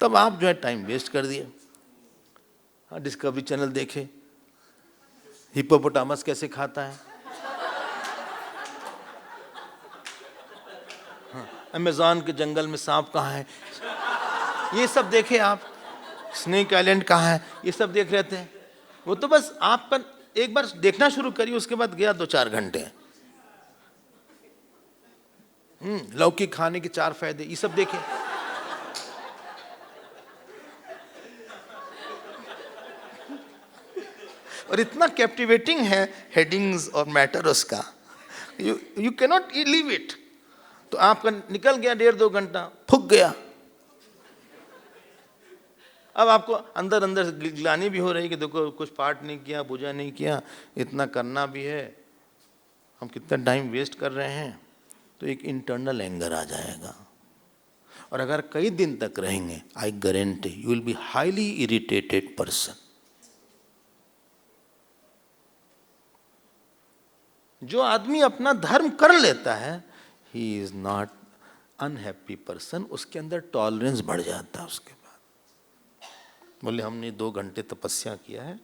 तब आप जो है टाइम वेस्ट कर दिए। हाँ, डिस्कवरी चैनल देखे, हिप्पोपोटामस कैसे खाता है, हाँ, अमेज़न के जंगल में सांप कहाँ है, ये सब देखे आप, स्नेक आइलैंड कहाँ है, ये सब देख रहे थे। वो तो बस आप पर एक बार देखना शुरू करिए, उसके बाद गया 2-4 घंटे। लौकी खाने के 4 फायदे, ये सब देखे। और इतना कैप्टिवेटिंग है हेडिंग्स और मैटर उसका, you can not leave it. तो आपका निकल गया 1.5-2 घंटा, फूक गया। अब आपको अंदर अंदर ग्लानि भी हो रही कि देखो कुछ पाठ नहीं किया, पूजा नहीं किया, इतना करना भी है, हम कितना टाइम वेस्ट कर रहे हैं। तो एक इंटरनल एंगर आ जाएगा, और अगर कई दिन तक रहेंगे, I guarantee you will be highly irritated person. जो आदमी अपना धर्म कर लेता है, ही इज नॉट अनहैप्पी पर्सन, उसके अंदर टॉलरेंस बढ़ जाता है। उसके बाद बोले हमने 2 घंटे तपस्या किया है,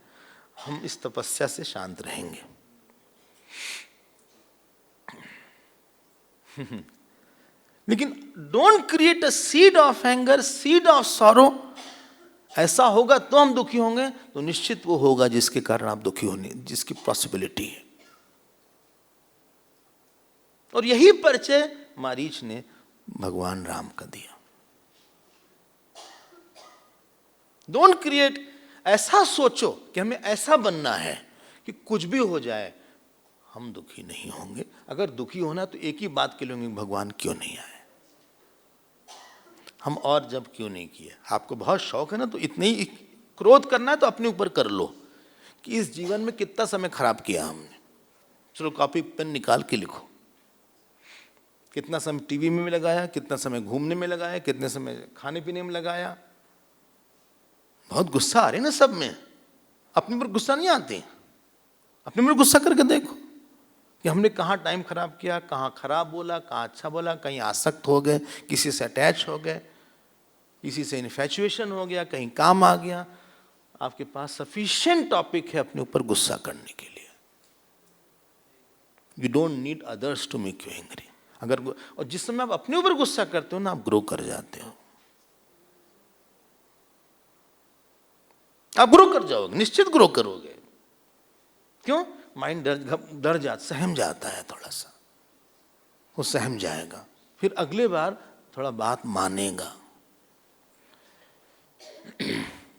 हम इस तपस्या से शांत रहेंगे। लेकिन don't create a seed of anger, seed of sorrow. ऐसा होगा तो हम दुखी होंगे, तो निश्चित वो होगा जिसके कारण आप दुखी होने, जिसकी पॉसिबिलिटी है। और यही परिचय मारीच ने भगवान राम का दिया। डोंट क्रिएट, ऐसा सोचो कि हमें ऐसा बनना है कि कुछ भी हो जाए हम दुखी नहीं होंगे। अगर दुखी होना तो एक ही बात के लिए होंगे, भगवान क्यों नहीं आए, हम और जब क्यों नहीं किए। आपको बहुत शौक है ना, तो इतने ही क्रोध करना है तो अपने ऊपर कर लो कि इस जीवन में कितना समय खराब किया हमने। चलो कॉपी पेन निकाल के लिखो, कितना समय टीवी में लगाया, कितना समय घूमने में लगाया, कितने समय खाने पीने में लगाया। बहुत गुस्सा आ रही है ना सब में, अपने ऊपर गुस्सा नहीं आती, अपने ऊपर गुस्सा करके देखो कि हमने कहाँ टाइम खराब किया, कहाँ खराब बोला, कहाँ अच्छा बोला, कहीं आसक्त हो गए, किसी से अटैच हो गए, किसी से इन्फैचुएशन हो गया, कहीं काम आ गया। आपके पास सफिशिएंट टॉपिक है अपने ऊपर गुस्सा करने के लिए। You don't need others to make you angry. अगर और जिस समय आप अपने ऊपर गुस्सा करते हो ना, आप ग्रो कर जाते हो, आप ग्रो कर जाओगे, निश्चित ग्रो करोगे। क्यों? माइंड डर जाता, सहम जाता है, थोड़ा सा वो सहम जाएगा, फिर अगले बार थोड़ा बात मानेगा।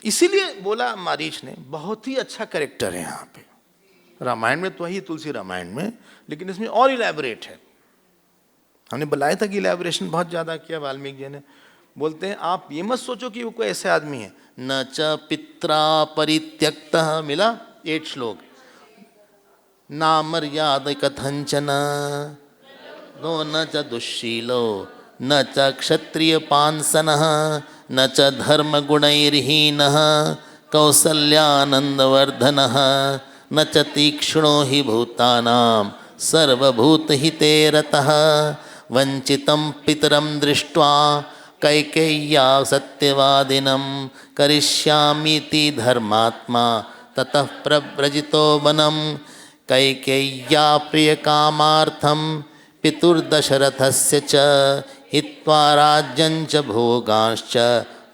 इसीलिए बोला मारीच ने, बहुत ही अच्छा कैरेक्टर है यहाँ पे, रामायण में तो वही तुलसी रामायण में, लेकिन इसमें और इलेबोरेट है। हमने बताया था कि इलेबोरेशन बहुत ज़्यादा किया वाल्मीकि जी ने। बोलते हैं आप ये मत सोचो कि वो कोई ऐसे आदमी है। न च पित्रा परित्यक्तः, मिला 8 श्लोक। ना मर्याद कथंचन, नो न च दुश्शीलो, न च क्षत्रिय पांसनः, न च धर्म गुणैर्हीनः, कौसल्यानंदवर्धनः, न च तीक्ष्णो हि भूतानां सर्वभूतहिते रतः। वंचितं पितरं दृष्ट्वा कैकेय्या सत्यवादिनं, करिष्यामीति धर्मात्मा ततः प्रव्रजितो वनं। कैकेय्या प्रियकामार्थं पितुर्दशरथस्य च, हित्वा राज्यं च भोगांश्च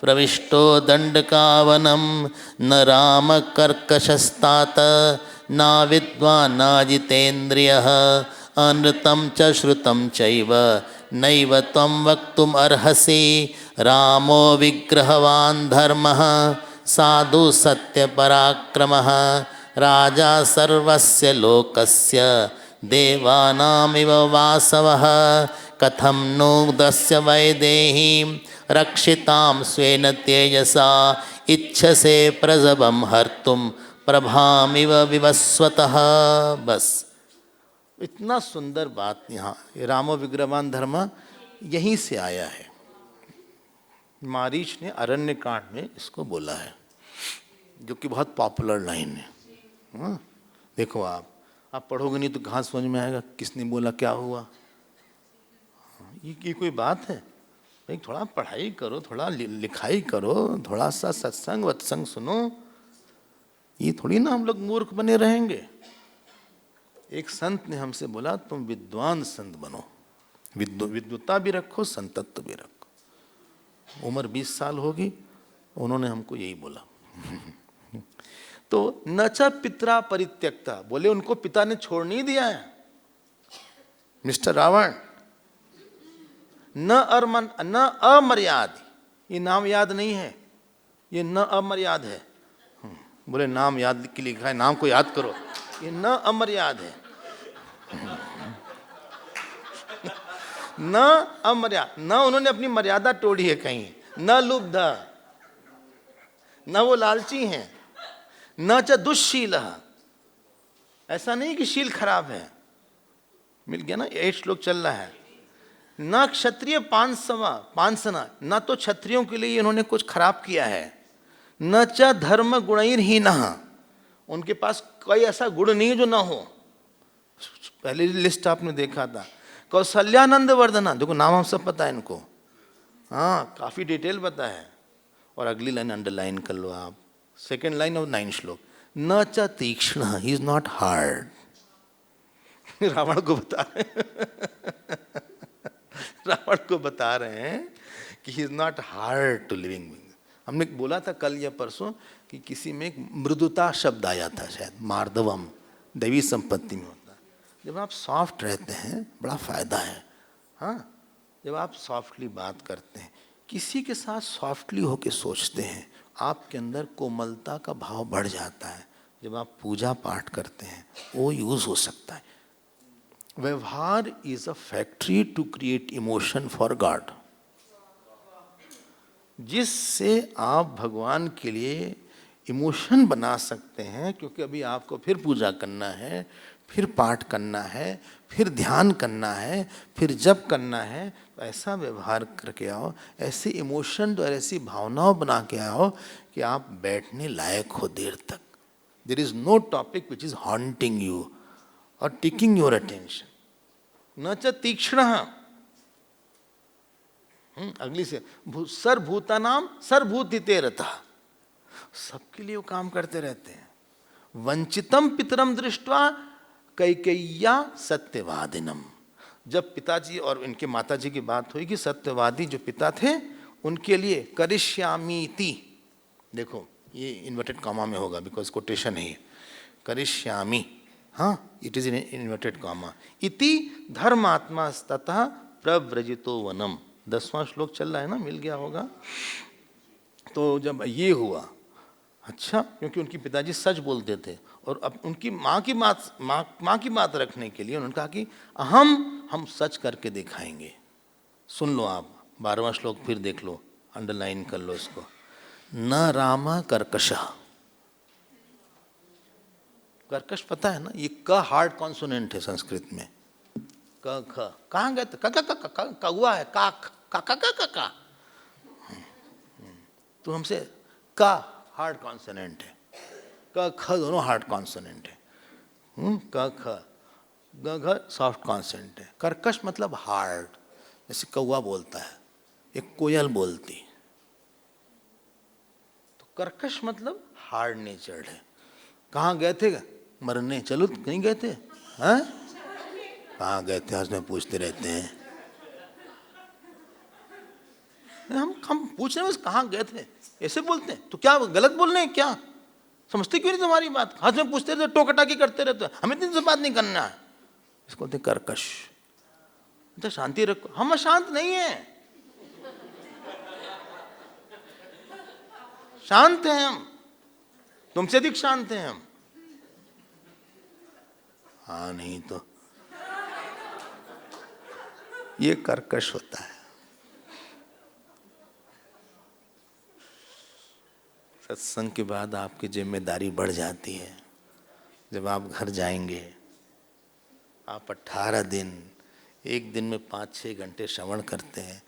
प्रविष्टो दण्डकावनं। न रामकर्कशस्तात न विद्वान् न जितेन्द्रियः, अनृतं च श्रुतं चैव नैव त्वं वक्तुम् अर्हसि। रामो विग्रहवान् धर्मः, साधु सत्यपराक्रमः, राजा सर्वस्य लोकस्य, देवानामिव वासवः। कथं नो दस्य वैदेहीं रक्षितां स्वेन तेजसा, इच्छसे प्रजवं हर्तुं प्रभामिव विवस्वतः। बस इतना सुंदर बात यहाँ, रामो विग्रहवान धर्म यहीं से आया है। मारीच ने अरण्य कांड में इसको बोला है, जो कि बहुत पॉपुलर लाइन है। हाँ? देखो आप पढ़ोगे नहीं तो कहाँ समझ में आएगा किसने बोला क्या हुआ। ये कोई बात है भाई? थोड़ा पढ़ाई करो, थोड़ा लिखाई करो, थोड़ा सा सत्संग वत्संग सुनो। ये थोड़ी ना हम लोग मूर्ख बने रहेंगे। एक संत ने हमसे बोला तुम विद्वान संत बनो, विद्वता भी रखो, संतत्व भी रखो। उम्र 20 साल होगी, उन्होंने हमको यही बोला। तो न च पित्रा परित्यक्ता, बोले उनको पिता ने छोड़ नहीं दिया है। मिस्टर रावण, न अमर्याद, ये नाम याद नहीं है, ये न अमर्याद है। बोले नाम याद के लिखा है, नाम को याद करो। ये न अमर्याद है, न अमर्याद। न उन्होंने अपनी मर्यादा तोड़ी है कहीं, न लुब्ध, न वो लालची हैं, न च दुश्शील। ऐसा नहीं कि शील खराब है, मिल गया ना, 8 श्लोक चल रहा है। न क्षत्रिय पांसना, न तो क्षत्रियों के लिए इन्होंने कुछ खराब किया है। न च धर्म गुणैर्हीनः, उनके पास कोई ऐसा गुण नहीं जो ना हो। पहले लिस्ट आपने देखा था। कौसल्यानंद वर्धना, देखो नाम हम सब पता है इनको, हाँ काफी डिटेल पता है। और अगली लाइन अंडरलाइन कर लो आप, सेकेंड लाइन ऑफ 9 श्लोक। न च तीक्ष्ण, he is not hard. Ravan को बता रहे हैं रावण को बता रहे हैं कि he is not hard to living. हमने बोला था कल या परसों कि किसी में एक मृदुता शब्द आया था, शायद मार्दवम, दैवी संपत्ति में होता है। जब आप सॉफ्ट रहते हैं बड़ा फायदा है। हाँ, जब आप सॉफ्टली बात करते हैं, किसी के साथ सॉफ्टली होके सोचते हैं, आपके अंदर कोमलता का भाव बढ़ जाता है। जब आप पूजा पाठ करते हैं वो यूज हो सकता है। व्यवहार is a factory to create emotion for God. जिससे आप भगवान के लिए इमोशन बना सकते हैं, क्योंकि अभी आपको फिर पूजा करना है, फिर पाठ करना है, फिर ध्यान करना है, फिर जप करना है। तो ऐसा व्यवहार करके आओ, ऐसे इमोशन और ऐसी भावनाओं बना के आओ कि आप बैठने लायक हो देर तक। There is no topic which is haunting you or taking your attention. न च तीक्ष्ण, अगली से सर्वभूतानां सर्वभूतिते रतः, सबके लिए वो काम करते रहते हैं। वंचितम पितरम दृष्ट्वा कैकेय्या सत्यवादिनम, जब पिताजी और इनके माताजी की बात हुई कि सत्यवादी जो पिता थे उनके लिए करिष्यामीति, देखो ये इन्वर्टेड कॉमा में होगा बिकॉज कोटेशन है, करिष्यामि, हाँ it is in inverted comma, इति धर्मात्मा ततः प्रव्रजितो वनम। 10वां श्लोक चल रहा है ना, मिल गया होगा। तो जब ये हुआ अच्छा, क्योंकि उनके पिताजी सच बोलते थे और अब उनकी माँ की बात रखने के लिए उन्होंने कहा कि हम सच करके दिखाएंगे। सुन लो आप 12वां श्लोक फिर देख लो, अंडरलाइन कर लो इसको। न रामा कर्कशः। कर्कश पता है ना, ये क हार्ड कॉन्सोनेंट है संस्कृत में। क ख कहाँ गए थे? क हुआ है, काक का तो हमसे का हार्ड कॉन्सोनेंट है, क ख दोनों हार्ड कॉन्सोनेंट है। क ख ग घ सॉफ्ट कॉन्सोनेंट है। कर्कश मतलब हार्ड, जैसे कौवा बोलता है, एक कोयल बोलती। तो कर्कश मतलब हार्ड नेचर्ड है। कहाँ गए थे मरने? चलो कहीं गए थे? हैं? कहाँ गए थे? हंसने पूछते रहते हैं। हम पूछ रहे हैं बस, कहाँ गए थे ऐसे बोलते हैं। तो क्या गलत बोल रहे हैं क्या? समझते क्यों नहीं तुम्हारी बात? हाथ में पूछते रहते, टोकटाकी करते रहते, हमें इतनी से बात नहीं करना है। इसको बोलते कर्कश। तो शांति रखो। हम अशांत नहीं है, शांत हैं हम, तुमसे अधिक शांत हैं हम। हाँ नहीं तो ये कर्कश होता है। सत्संग के बाद आपकी जिम्मेदारी बढ़ जाती है। जब आप घर जाएंगे, आप 18 दिन, एक दिन में 5-6 घंटे श्रवण करते हैं।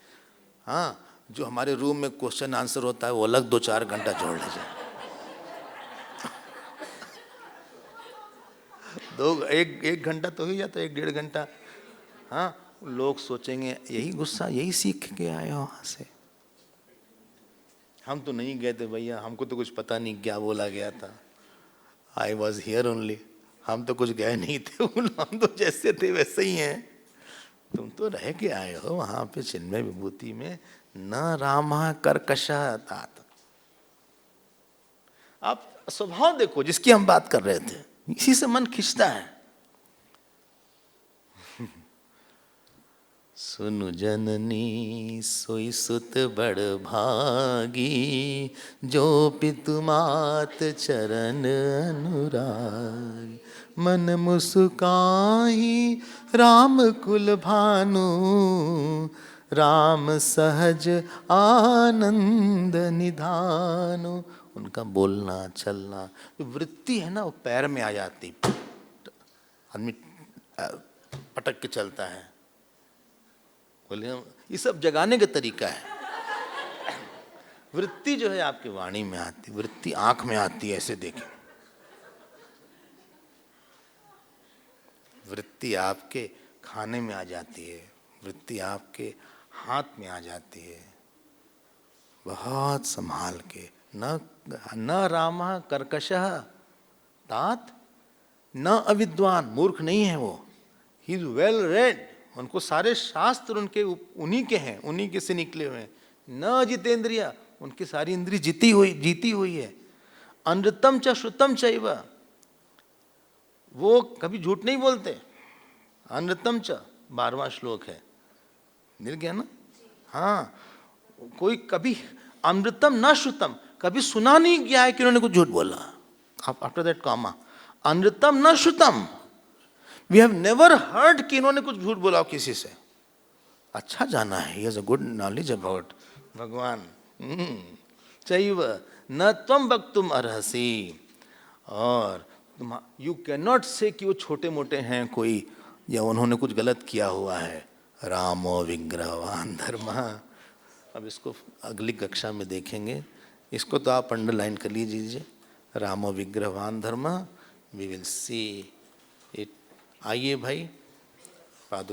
हाँ, जो हमारे रूम में क्वेश्चन आंसर होता है वो अलग 2-4 घंटा जोड़ लीजिए। एक घंटा तो ही जाता है, 1-1.5 घंटा। हाँ, लोग सोचेंगे यही गुस्सा, यही सीख के आए हो वहाँ से। हम तो नहीं गए थे भैया, हमको तो कुछ पता नहीं क्या बोला गया था। I was here only. हम तो कुछ गए नहीं थे, हम तो जैसे थे वैसे ही हैं। तुम तो रह के आए हो वहां पे चिन्मय विभूति में। न रामा कर्कशः तात। आप स्वभाव देखो जिसकी हम बात कर रहे थे, इसी से मन खिंचता है। सुनु जननी सोई सुत बड़ भागी, जो पितु मात चरण अनुराग। मन मुस्काई राम कुल भानु, राम सहज आनंद निधानु। उनका बोलना चलना, वृत्ति है ना, वो पैर में आ जाती, आदमी पटक के चलता है। बोले ये सब जगाने का तरीका है। वृत्ति जो है आपकी वाणी में आती, वृत्ति आंख में आती है, ऐसे देखें। वृत्ति आपके खाने में आ जाती है, वृत्ति आपके हाथ में आ जाती है। बहुत संभाल के। न रामा कर्कशः तात, न अविद्वान, मूर्ख नहीं है वो। ही इज वेल रेड, उनको सारे शास्त्र उनके उन्हीं के हैं, उन्हीं के से निकले हुए हैं। न जितेंद्रिय, उनकी सारी इंद्री जीती हुई है। अनृतम च श्रुतम चैव, वो कभी झूठ नहीं बोलते। अनृतम च 12वां श्लोक है, मिल गया ना? हाँ, कोई कभी अमृतम न श्रुतम, कभी सुना नहीं गया है कि उन्होंने कुछ झूठ बोला। आफ्टर दैट कॉमा, अनृतम न श्रुतम, वी हैव नेवर हर्ड कि इन्होंने कुछ झूठ बोला किसी से। अच्छा जाना है, he has a good knowledge about भगवान। चैव न त्वं वक्तुम अर्हसि, और यू कैन नॉट से कि वो छोटे मोटे हैं कोई, या उन्होंने कुछ गलत किया हुआ है। रामो विग्रहवान धर्मः। अब इसको अगली कक्षा में देखेंगे, इसको तो आप अंडरलाइन कर लीजिए। रामो विग्रहवान धर्मः, वी विल सी इट। आइए भाई, पादुका